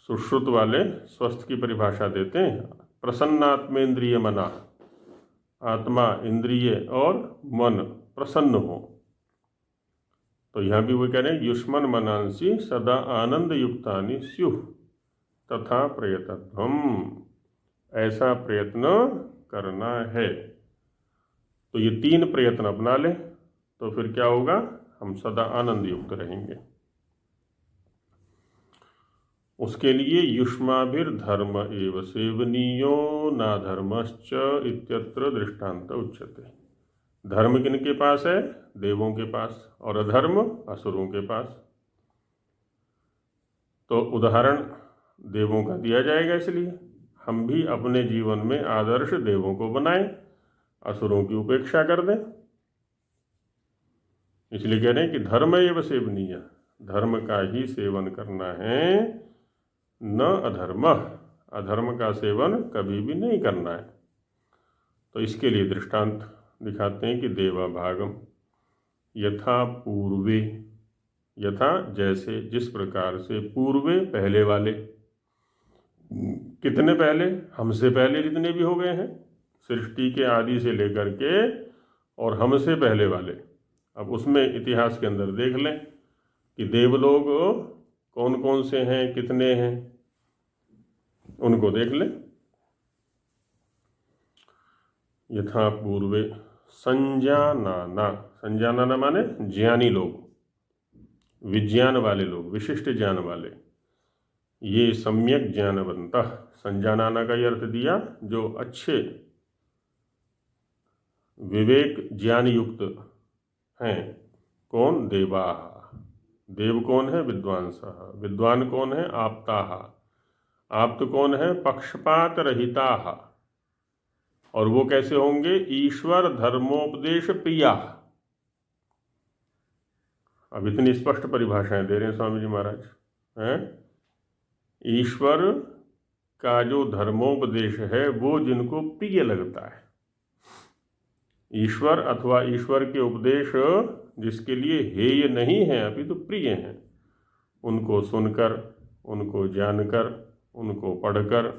सुश्रुत वाले स्वस्थ की परिभाषा देते हैं, प्रसन्नात्मेंद्रिय मना, आत्मा, इंद्रिय और मन प्रसन्न हो। तो यहाँ भी वो कह रहे हैं युष्मन मनांसी सदा आनंद युक्तानि स्युः तथा प्रयतध्वम। ऐसा प्रयत्न करना है। तो ये 3 प्रयत्न अपना ले तो फिर क्या होगा, हम सदा आनंद युक्त रहेंगे। उसके लिए युष्माभिर्धर्म एव सेवनीयो ना धर्मश्च इत्यत्र दृष्टांत उच्यते। धर्म किनके पास है? देवों के पास, और अधर्म असुरों के पास। तो उदाहरण देवों का दिया जाएगा, इसलिए हम भी अपने जीवन में आदर्श देवों को बनाएं, असुरों की उपेक्षा कर दें। इसलिए कह रहे हैं कि धर्म एव सेवनीय, धर्म का ही सेवन करना है, न अधर्म, अधर्म का सेवन कभी भी नहीं करना है। तो इसके लिए दृष्टांत दिखाते हैं कि देवा भागम यथा पूर्वे, यथा जैसे, जिस प्रकार से, पूर्वे पहले वाले, कितने पहले? हमसे पहले जितने भी हो गए हैं सृष्टि के आदि से लेकर के, और हमसे पहले वाले। अब उसमें इतिहास के अंदर देख लें कि देवलोग कौन कौन से हैं, कितने हैं, उनको देख लें। यथा पूर्वे संजानाना, संजानाना माने ज्ञानी लोग, विज्ञान वाले लोग, विशिष्ट ज्ञान वाले, ये सम्यक ज्ञानवंता। संजानाना का ये अर्थ दिया जो अच्छे विवेक ज्ञान युक्त हैं। कौन? देवा। देव कौन है? विद्वांस। विद्वान कौन है? आप्ता। आप्त कौन है? पक्षपात रहिता। और वो कैसे होंगे? ईश्वर धर्मोपदेश प्रिया। अब इतनी स्पष्ट परिभाषाएं दे रहे हैं स्वामी जी महाराज हैं। ईश्वर का जो धर्मोपदेश है वो जिनको प्रिय लगता है, ईश्वर अथवा ईश्वर के उपदेश जिसके लिए हेय नहीं है अभी तो प्रिय हैं, उनको सुनकर, उनको जानकर, उनको पढ़कर,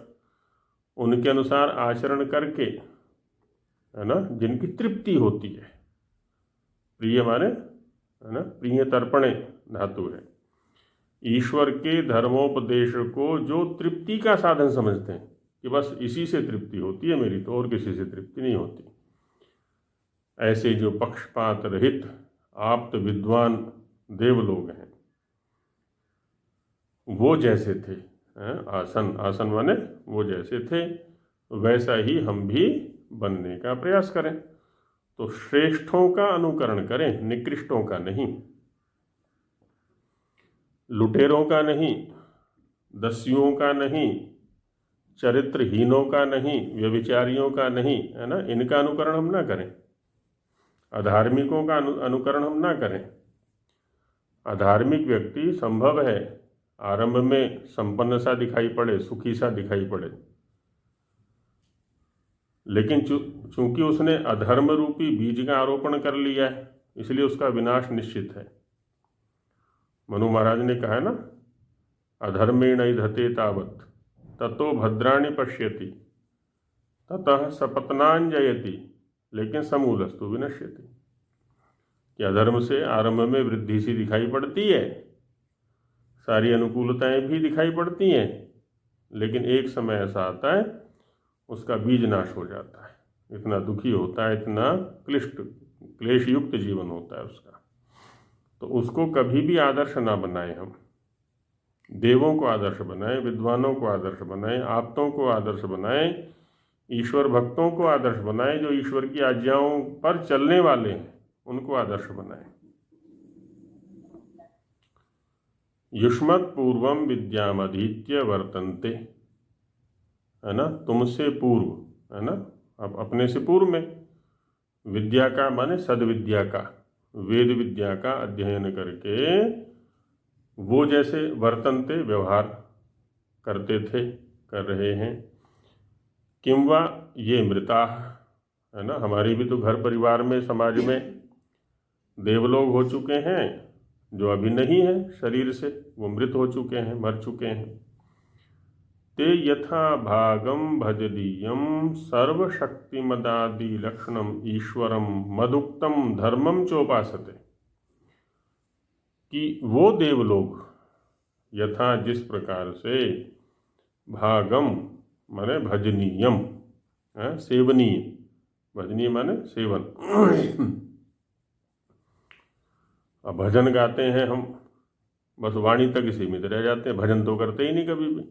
उनके अनुसार आचरण करके, है ना, जिनकी तृप्ति होती है। प्रिय माने, है ना, प्रिय तर्पणे धातु है। ईश्वर के धर्मोपदेश को जो तृप्ति का साधन समझते हैं कि बस इसी से तृप्ति होती है मेरी, तो और किसी से तृप्ति नहीं होती, ऐसे जो पक्षपात रहित आप्त विद्वान देवलोग हैं वो जैसे थे, आसन, आसन माने वो जैसे थे, वैसा ही हम भी बनने का प्रयास करें। तो श्रेष्ठों का अनुकरण करें, निकृष्टों का नहीं, लुटेरों का नहीं, दस्युओं का नहीं, चरित्रहीनों का नहीं, व्यभिचारियों का नहीं, है ना, इनका अनुकरण हम ना करें। अधार्मिकों का अनुकरण हम ना करें। अधार्मिक व्यक्ति संभव है आरंभ में संपन्न सा दिखाई पड़े, सुखी सा दिखाई पड़े, लेकिन चूंकि उसने अधर्म रूपी बीज का आरोपण कर लिया है इसलिए उसका विनाश निश्चित है। मनु महाराज ने कहा है ना, अधर्मेण धते तावत ततो भद्राणि पश्यति ततः सपत्नांजयति लेकिन समूलस्तु विनश्यति। कि अधर्म से आरंभ में वृद्धि सी दिखाई पड़ती है, सारी अनुकूलताएं भी दिखाई पड़ती हैं, लेकिन एक समय ऐसा आता है उसका बीज नाश हो जाता है, इतना दुखी होता है, इतना क्लेश युक्त जीवन होता है उसका। तो उसको कभी भी आदर्श ना बनाएं हम। देवों को आदर्श बनाएं, विद्वानों को आदर्श बनाएं, आप्तों को आदर्श बनाएं, ईश्वर भक्तों को आदर्श बनाएं, जो ईश्वर की आज्ञाओं पर चलने वाले हैं उनको आदर्श बनाएं। युष्मत् पूर्वम विद्यामधीत्य वर्तन्ते, है ना, तुमसे पूर्व, है ना, अब अपने से पूर्व में विद्या का माने सद्विद्या का, वेद विद्या का अध्ययन करके वो जैसे वर्तन्ते व्यवहार करते थे, कर रहे हैं। किंवा ये मृता, है ना, हमारी भी तो घर परिवार में समाज में देवलोग हो चुके हैं, जो अभी नहीं है शरीर से, वो मृत हो चुके हैं, मर चुके हैं। ते यथा भागम भजदीयम सर्वशक्तिमदादि लक्षणम ईश्वरम मदुक्तम धर्मम चोपासते, कि वो देवलोग यथा जिस प्रकार से भागम माने भजनीयम, सेवनीय, भजनीय माने सेवन। अब भजन गाते हैं हम, बस वाणी तक ही सीमित रह जाते हैं, भजन तो करते ही नहीं कभी भी।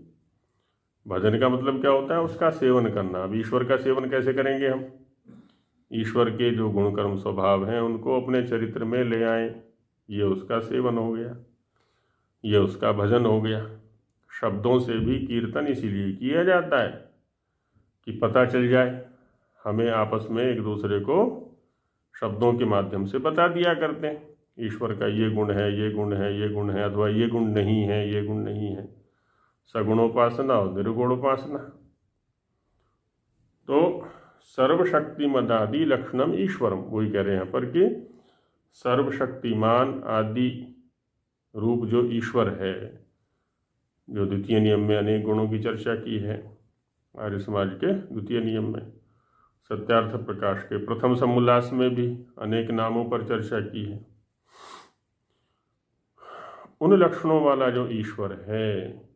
भजन का मतलब क्या होता है? उसका सेवन करना। अब ईश्वर का सेवन कैसे करेंगे हम? ईश्वर के जो गुण कर्म स्वभाव हैं उनको अपने चरित्र में ले आएं, ये उसका सेवन हो गया, ये उसका भजन हो गया। शब्दों से भी कीर्तन इसीलिए किया जाता है कि पता चल जाए हमें, आपस में एक दूसरे को शब्दों के माध्यम से बता दिया करते हैं ईश्वर का ये गुण है, ये गुण है, ये गुण है, अथवा ये गुण नहीं है, ये गुण नहीं है। सगुणोपासना और निर्गुणोपासना। तो सर्वशक्तिमदादि लक्षणम ईश्वरम, वही कह रहे हैं यहाँ पर कि सर्वशक्तिमान आदि रूप जो ईश्वर है, जो द्वितीय नियम में अनेक गुणों की चर्चा की है, आर्य समाज के द्वितीय नियम में, सत्यार्थ प्रकाश के प्रथम समुल्लास में भी अनेक नामों पर चर्चा की है। उन लक्षणों वाला जो ईश्वर है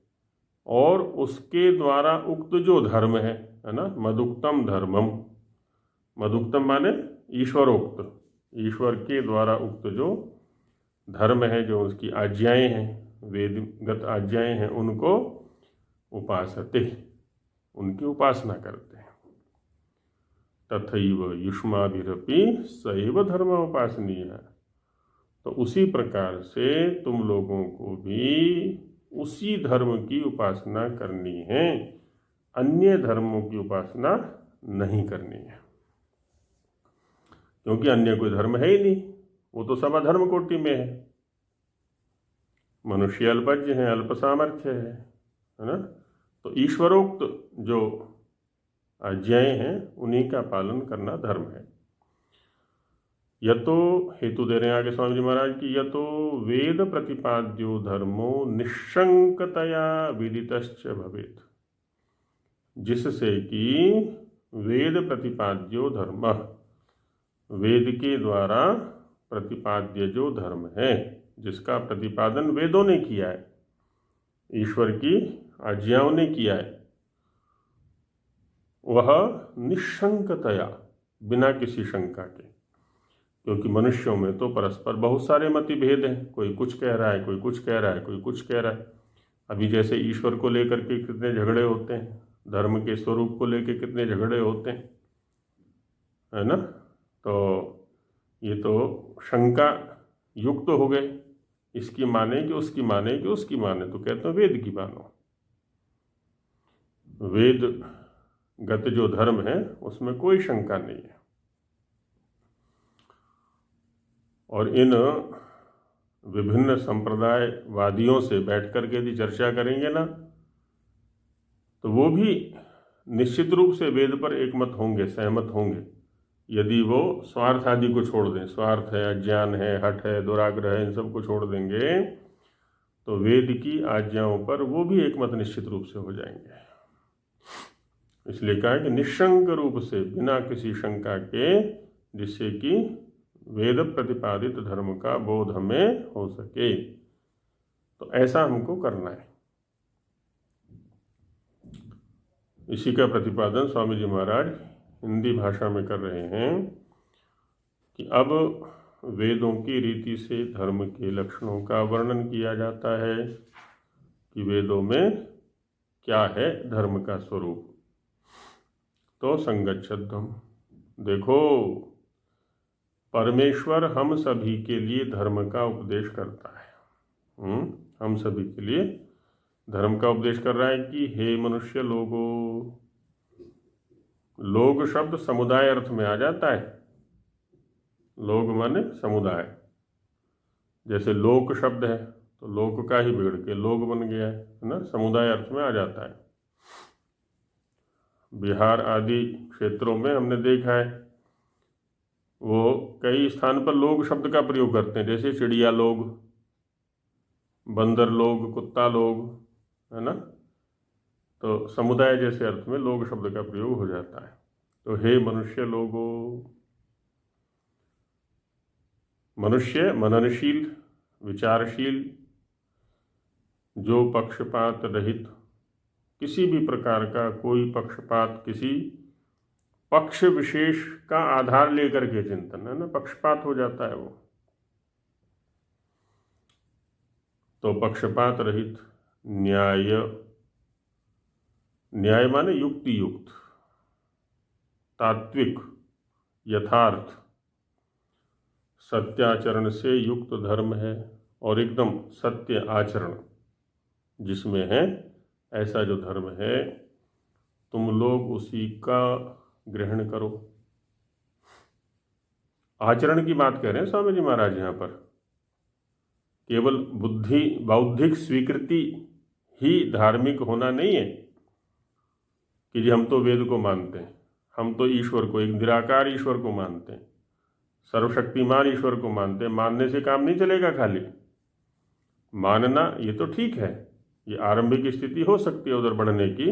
और उसके द्वारा उक्त जो धर्म है ना, मदुक्तम धर्मम, मदुक्तम माने ईश्वरोक्त, ईश्वर के द्वारा उक्त जो धर्म है, जो उसकी आज्ञाएं हैं, वेदगत आज्ञाएं हैं, उनको उपासते, उनकी उपासना करते हैं। तथैव युष्माभिरपि सैव धर्म उपासनीय। तो उसी प्रकार से तुम लोगों को भी उसी धर्म की उपासना करनी है, अन्य धर्मों की उपासना नहीं करनी है, क्योंकि अन्य कोई धर्म है ही नहीं, वो तो सब अधर्म कोटि में है। मनुष्य अल्पज्ञ है, अल्प सामर्थ्य है ना। तो ईश्वरोक्त जो आज्ञाएं हैं उन्हीं का पालन करना धर्म है। यतो, हेतु दे रहे हैं आगे स्वामी जी महाराज की, यतो वेद प्रतिपाद्यो धर्मो निशंकतया विदितश्च भवेत्, जिससे कि वेद प्रतिपाद्यो धर्म, वेद के द्वारा प्रतिपाद्य जो धर्म है, जिसका प्रतिपादन वेदों ने किया है, ईश्वर की आज्ञाओं ने किया है, वह निशंकतया, बिना किसी शंका के, क्योंकि मनुष्यों में तो परस्पर बहुत सारे मतभेद हैं, कोई कुछ कह रहा है, कोई कुछ कह रहा है, कोई कुछ कह रहा है। अभी जैसे ईश्वर को लेकर के कितने झगड़े होते हैं, धर्म के स्वरूप को लेकर कितने झगड़े होते हैं, है ना। तो ये तो शंका युक्त हो गए, इसकी माने कि उसकी माने कि उसकी माने, तो कहते हैं वेद की मानो। वेद गत जो धर्म है उसमें कोई शंका नहीं है। और इन विभिन्न संप्रदायवादियों से बैठ करके यदि चर्चा करेंगे ना, तो वो भी निश्चित रूप से वेद पर एकमत होंगे, सहमत होंगे, यदि वो स्वार्थ आदि को छोड़ दें। स्वार्थ है, अज्ञान है, हठ है, दुराग्रह है, इन सब को छोड़ देंगे तो वेद की आज्ञाओं पर वो भी एकमत निश्चित रूप से हो जाएंगे। इसलिए कहा कि निशंक रूप से, बिना किसी शंका के, जिससे कि वेद प्रतिपादित धर्म का बोध हमें हो सके। तो ऐसा हमको करना है। इसी का प्रतिपादन स्वामी जी महाराज हिंदी भाषा में कर रहे हैं कि अब वेदों की रीति से धर्म के लक्षणों का वर्णन किया जाता है कि वेदों में क्या है धर्म का स्वरूप। तो संगच्छध्वम, देखो परमेश्वर हम सभी के लिए धर्म का उपदेश करता है। हम सभी के लिए धर्म का उपदेश कर रहा है कि हे मनुष्य लोगों, लोग शब्द समुदाय अर्थ में आ जाता है। लोग माने समुदाय, जैसे लोक शब्द है तो लोक का ही बिगड़ के लोग बन गया है ना, समुदाय अर्थ में आ जाता है। बिहार आदि क्षेत्रों में हमने देखा है वो कई स्थान पर लोग शब्द का प्रयोग करते हैं, जैसे चिड़िया लोग, बंदर लोग, कुत्ता लोग, है ना। तो समुदाय जैसे अर्थ में लोग शब्द का प्रयोग हो जाता है। तो हे मनुष्य लोगों, मनुष्य मननशील, विचारशील, जो पक्षपात रहित, किसी भी प्रकार का कोई पक्षपात, किसी पक्ष विशेष का आधार लेकर के चिंतन, है ना, पक्षपात हो जाता है वो। तो पक्षपात रहित, न्याय, न्याय माने युक्ति युक्त, तात्विक, यथार्थ, सत्याचरण से युक्त धर्म है और एकदम सत्य आचरण जिसमें है, ऐसा जो धर्म है तुम लोग उसी का ग्रहण करो। आचरण की बात कह रहे हैं स्वामी जी महाराज यहाँ पर। केवल बुद्धि बौद्धिक स्वीकृति ही धार्मिक होना नहीं है कि जी हम तो वेद को मानते हैं, हम तो ईश्वर को, एक निराकार ईश्वर को मानते हैं, सर्वशक्तिमान ईश्वर को मानते हैं। मानने से काम नहीं चलेगा। खाली मानना ये तो ठीक है, ये आरंभिक स्थिति हो सकती है उधर बढ़ने की,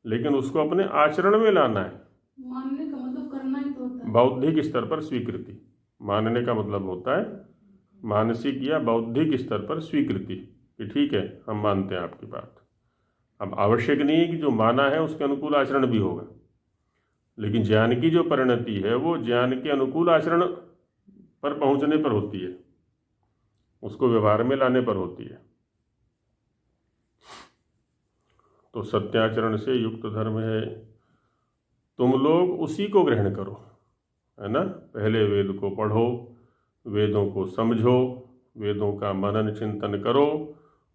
लेकिन उसको अपने आचरण में लाना है। मानने का मतलब करना ही तो होता है। बौद्धिक स्तर पर स्वीकृति, मानने का मतलब होता है मानसिक या बौद्धिक स्तर पर स्वीकृति कि ठीक है हम मानते हैं आपकी बात। अब आवश्यक नहीं है कि जो माना है उसके अनुकूल आचरण भी होगा, लेकिन ज्ञान की जो परिणति है वो ज्ञान के अनुकूल आचरण पर पहुंचने पर होती है, उसको व्यवहार में लाने पर होती है। तो सत्याचरण से युक्त धर्म है, तुम लोग उसी को ग्रहण करो, है ना। पहले वेद को पढ़ो, वेदों को समझो, वेदों का मनन चिंतन करो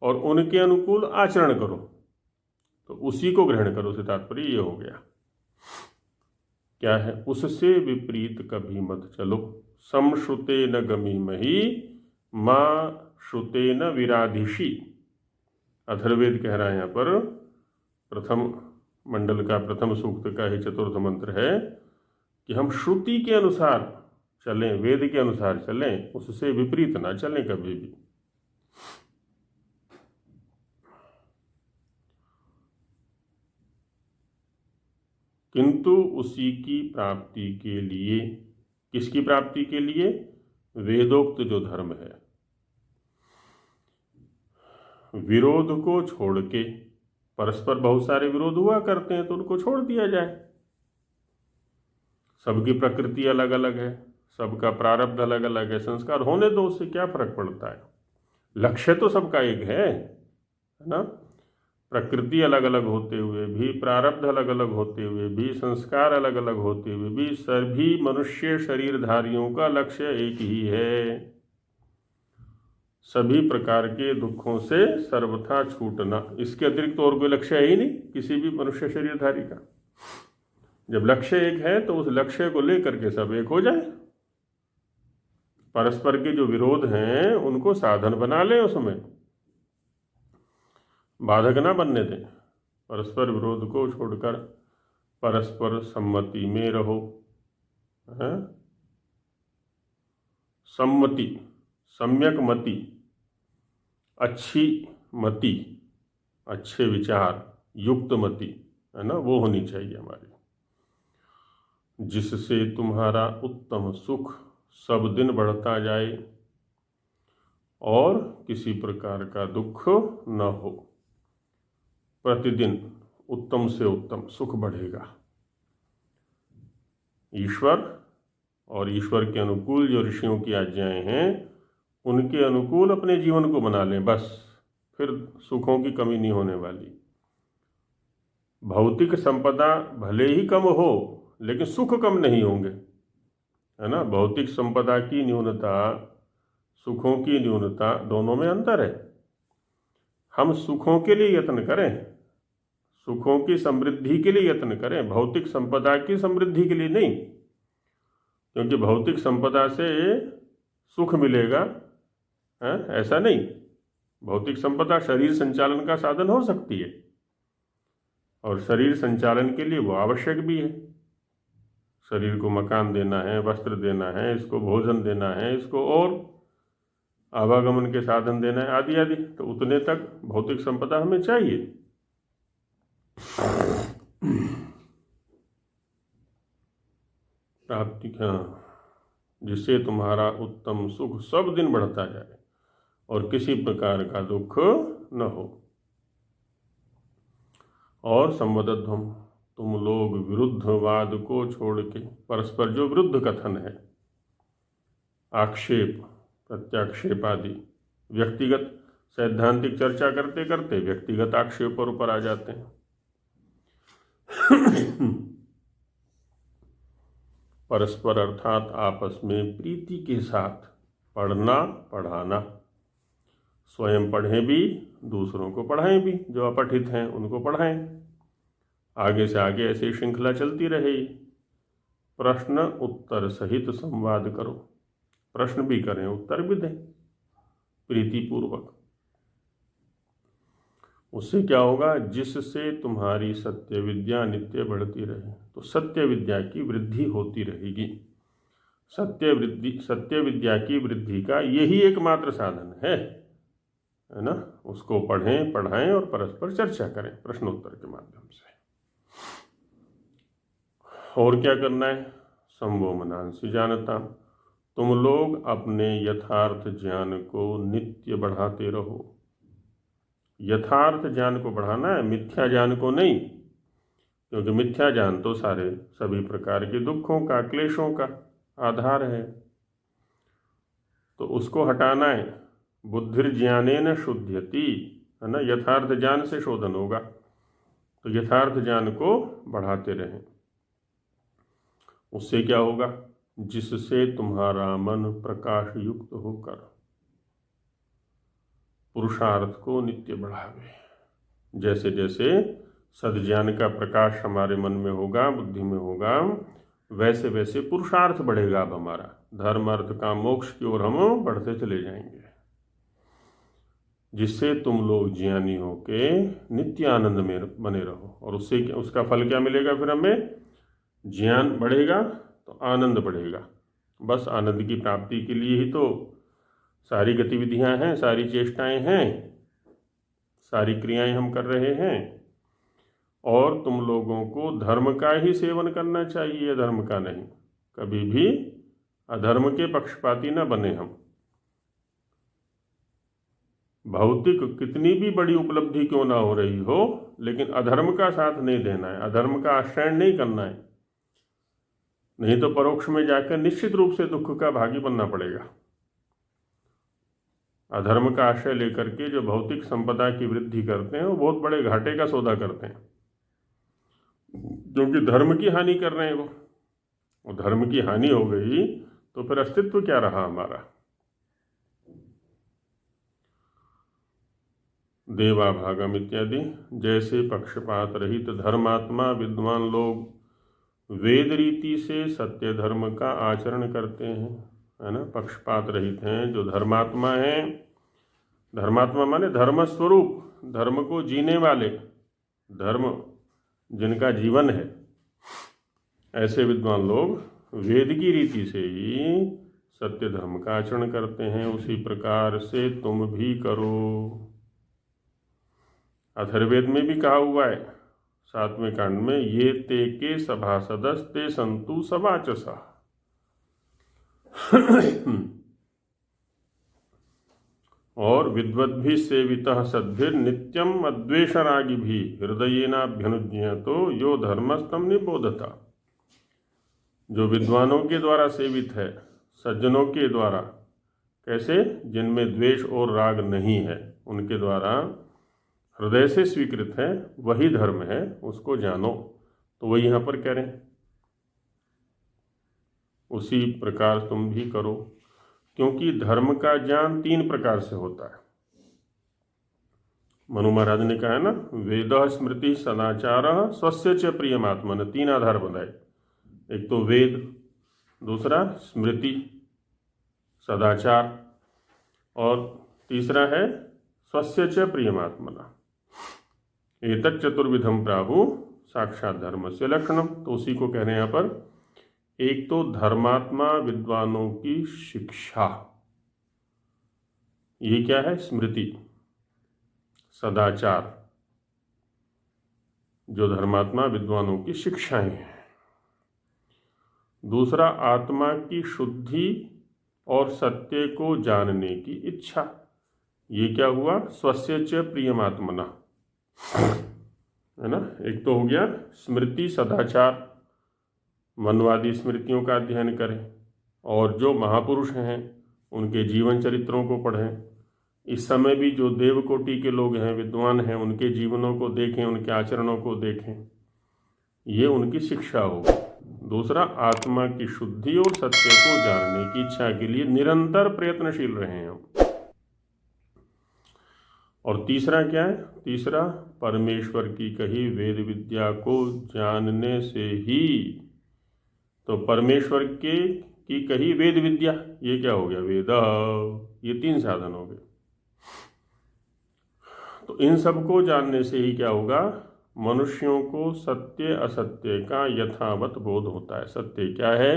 और उनके अनुकूल आचरण करो। तो उसी को ग्रहण करो से तात्पर्य ये हो गया। क्या है? उससे विपरीत कभी मत चलो। समश्रुते न गमीमहि माँ श्रुते न विराधिषि। अथर्ववेद कह रहा है यहाँ पर, प्रथम मंडल का प्रथम सूक्त का ही चतुर्थ मंत्र है कि हम श्रुति के अनुसार चलें, वेद के अनुसार चलें, उससे विपरीत ना चलें कभी भी। किंतु उसी की प्राप्ति के लिए, किसकी प्राप्ति के लिए? वेदोक्त जो धर्म है, विरोध को छोड़ के, परस्पर बहुत सारे विरोध हुआ करते हैं तो उनको छोड़ दिया जाए। सबकी प्रकृति अलग अलग है, सबका प्रारब्ध अलग अलग है, संस्कार होने दो, उससे क्या फर्क पड़ता है। लक्ष्य तो सबका एक है ना। प्रकृति अलग अलग होते हुए भी, प्रारब्ध अलग अलग होते हुए भी, संस्कार अलग अलग होते हुए भी, सभी मनुष्य शरीरधारियों का लक्ष्य एक ही है, सभी प्रकार के दुखों से सर्वथा छूटना। इसके अतिरिक्त और कोई लक्ष्य है ही नहीं किसी भी मनुष्य शरीरधारी का। जब लक्ष्य एक है तो उस लक्ष्य को लेकर के सब एक हो जाए। परस्पर के जो विरोध हैं उनको साधन बना लें, उसमें बाधक ना बनने दें। परस्पर विरोध को छोड़कर परस्पर सम्मति में रहो। सम्मति, सम्यक मति, अच्छी मति, अच्छे विचार युक्त मति, है ना, वो होनी चाहिए हमारी, जिससे तुम्हारा उत्तम सुख सब दिन बढ़ता जाए और किसी प्रकार का दुख न हो। प्रतिदिन उत्तम से उत्तम सुख बढ़ेगा। ईश्वर और ईश्वर के अनुकूल जो ऋषियों की आज्ञाएं हैं उनके अनुकूल अपने जीवन को बना लें, बस फिर सुखों की कमी नहीं होने वाली। भौतिक संपदा भले ही कम हो लेकिन सुख कम नहीं होंगे, है ना। भौतिक संपदा की न्यूनता, सुखों की न्यूनता, दोनों में अंतर है। हम सुखों के लिए यत्न करें, सुखों की समृद्धि के लिए यत्न करें, भौतिक संपदा की समृद्धि के लिए नहीं। क्योंकि भौतिक संपदा से सुख मिलेगा, है ऐसा नहीं। भौतिक संपदा शरीर संचालन का साधन हो सकती है और शरीर संचालन के लिए वो आवश्यक भी है। शरीर को मकान देना है, वस्त्र देना है, इसको भोजन देना है, इसको और आवागमन के साधन देना है, आदि आदि। तो उतने तक भौतिक संपदा हमें चाहिए। प्राप्ति, हाँ, जिससे तुम्हारा उत्तम सुख सब दिन बढ़ता जाए और किसी प्रकार का दुख न हो। और संवदध्वम, तुम लोग विरुद्धवाद को छोड़ के, परस्पर जो विरुद्ध कथन है, आक्षेप, प्रत्याक्षेप आदि, व्यक्तिगत सैद्धांतिक चर्चा करते करते व्यक्तिगत आक्षेप पर ऊपर आ जाते हैं। परस्पर अर्थात आपस में प्रीति के साथ पढ़ना पढ़ाना, स्वयं पढ़ें भी, दूसरों को पढ़ाएं भी, जो अपठित हैं उनको पढ़ाएं। आगे से आगे ऐसी श्रृंखला चलती रहेगी। प्रश्न उत्तर सहित संवाद करो, प्रश्न भी करें, उत्तर भी दें प्रीतिपूर्वक। उससे क्या होगा, जिससे तुम्हारी सत्य विद्या नित्य बढ़ती रहे। तो सत्य विद्या की वृद्धि होती रहेगी। सत्य विद्या की वृद्धि का यही एकमात्र साधन है ना। उसको पढ़ें, पढ़ाएं और परस्पर चर्चा करें प्रश्नोत्तर के माध्यम से। और क्या करना है, संवो मनांसि जानता, तुम लोग अपने यथार्थ ज्ञान को नित्य बढ़ाते रहो। यथार्थ ज्ञान को बढ़ाना है, मिथ्या ज्ञान को नहीं। क्योंकि मिथ्या ज्ञान तो सभी प्रकार के दुखों का, क्लेशों का आधार है। तो उसको हटाना है। बुद्धिर्ज्ञानेन शुध्यति, है ना। यथार्थ ज्ञान से शोधन होगा। तो यथार्थ ज्ञान को बढ़ाते रहें। उससे क्या होगा, जिससे तुम्हारा मन प्रकाश युक्त होकर पुरुषार्थ को नित्य बढ़ावे। जैसे जैसे सद्ज्ञान का प्रकाश हमारे मन में होगा, बुद्धि में होगा, वैसे वैसे पुरुषार्थ बढ़ेगा। अब हमारा धर्म, अर्थ, काम, मोक्ष की ओर हम बढ़ते चले जाएंगे। जिससे तुम लोग ज्ञानी होके नित्य आनंद में बने रहो। और उससे उसका फल क्या मिलेगा, फिर हमें ज्ञान बढ़ेगा तो आनंद बढ़ेगा। बस आनंद की प्राप्ति के लिए ही तो सारी गतिविधियां हैं, सारी चेष्टाएं हैं, सारी क्रियाएं हम कर रहे हैं। और तुम लोगों को धर्म का ही सेवन करना चाहिए, अधर्म का नहीं। कभी भी अधर्म के पक्षपाती न बने हम। भौतिक कितनी भी बड़ी उपलब्धि क्यों ना हो रही हो, लेकिन अधर्म का साथ नहीं देना है, अधर्म का आश्रय नहीं करना है। नहीं तो परोक्ष में जाकर निश्चित रूप से दुख का भागी बनना पड़ेगा। अधर्म का आश्रय लेकर के जो भौतिक संपदा की वृद्धि करते हैं वो बहुत बड़े घाटे का सौदा करते हैं। क्योंकि धर्म की हानि कर रहे हैं वो। और धर्म की हानि हो गई तो फिर अस्तित्व क्या रहा हमारा। देवाभागम इत्यादि, जैसे पक्षपात रहित धर्मात्मा विद्वान लोग वेद रीति से सत्य धर्म का आचरण करते हैं, है ना। पक्षपात रहित हैं जो धर्मात्मा हैं। धर्मात्मा माने धर्म स्वरूप, धर्म को जीने वाले, धर्म जिनका जीवन है, ऐसे विद्वान लोग वेद की रीति से ही सत्य धर्म का आचरण करते हैं। उसी प्रकार से तुम भी करो। अथर्ववेद में भी कहा हुआ है 7वें कांड में, ये ते के सभासदस्ते संतु सवाचसा। और विद्वद्भिः सेवितः सद्भिर् नित्यम अद्वेषरागिभिः हृदयेनाभ्यनुज्ञातो यो धर्मस्तम निबोधता। जो विद्वानों के द्वारा सेवित है, सज्जनों के द्वारा, कैसे? जिनमें द्वेष और राग नहीं है, उनके द्वारा हृदय से स्वीकृत है, वही धर्म है, उसको जानो। तो वही यहाँ पर कह रहे हैं, उसी प्रकार तुम भी करो, क्योंकि धर्म का ज्ञान 3 प्रकार से होता है। मनु महाराज ने कहा है ना, वेद स्मृति सदाचार स्वस्य च प्रियमात्मन। 3 आधार बताए, एक तो वेद, दूसरा स्मृति सदाचार, और तीसरा है स्वस्य च प्रियमात्मना। एतत् चतुर्विधम प्राहु साक्षात धर्म से लक्षणम। तो उसी को कह रहे हैं यहाँ पर, एक तो धर्मात्मा विद्वानों की शिक्षा, ये क्या है? स्मृति सदाचार, जो धर्मात्मा विद्वानों की शिक्षाएं हैं। दूसरा आत्मा की शुद्धि और सत्य को जानने की इच्छा, ये क्या हुआ? स्वस्य च प्रियमात्मना, है ना। एक तो हो गया स्मृति सदाचार, मनवादी स्मृतियों का अध्ययन करें, और जो महापुरुष हैं उनके जीवन चरित्रों को पढ़ें। इस समय भी जो देव कोटि के लोग हैं, विद्वान हैं, उनके जीवनों को देखें, उनके आचरणों को देखें, ये उनकी शिक्षा होगी। दूसरा, आत्मा की शुद्धि और सत्य को जानने की इच्छा के लिए निरंतर प्रयत्नशील रहे हम। और तीसरा क्या है? तीसरा, परमेश्वर की कही वेद विद्या को जानने से ही, तो परमेश्वर की कही वेद विद्या, ये क्या हो गया? वेद, ये 3 साधन हो गए। तो इन सब को जानने से ही क्या होगा? मनुष्यों को सत्य असत्य का यथावत बोध होता है। सत्य क्या है,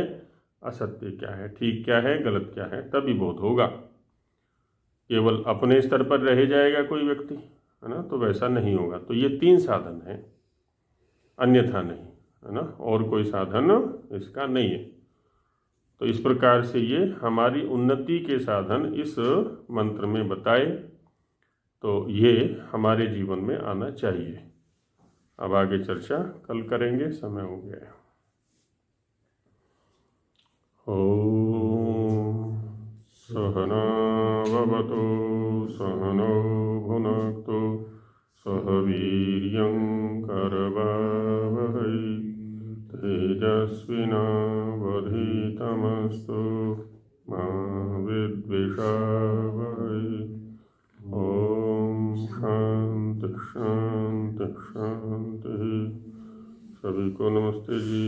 असत्य क्या है, ठीक क्या है, गलत क्या है, तभी बोध होगा। केवल अपने स्तर पर रह जाएगा कोई व्यक्ति, है ना, तो वैसा नहीं होगा। तो ये 3 साधन हैं, अन्यथा नहीं, है ना, और कोई साधन इसका नहीं है। तो इस प्रकार से ये हमारी उन्नति के साधन इस मंत्र में बताए, तो ये हमारे जीवन में आना चाहिए। अब आगे चर्चा कल करेंगे, समय हो गया है। ओम सहना भवतु सहनो भुनक्तु सह वीर्यं करवावहै तेजस्विनावधीतमस्तु मा विद्विषावहै। ओम शांति शांति शांति। सभी को नमस्ते जी।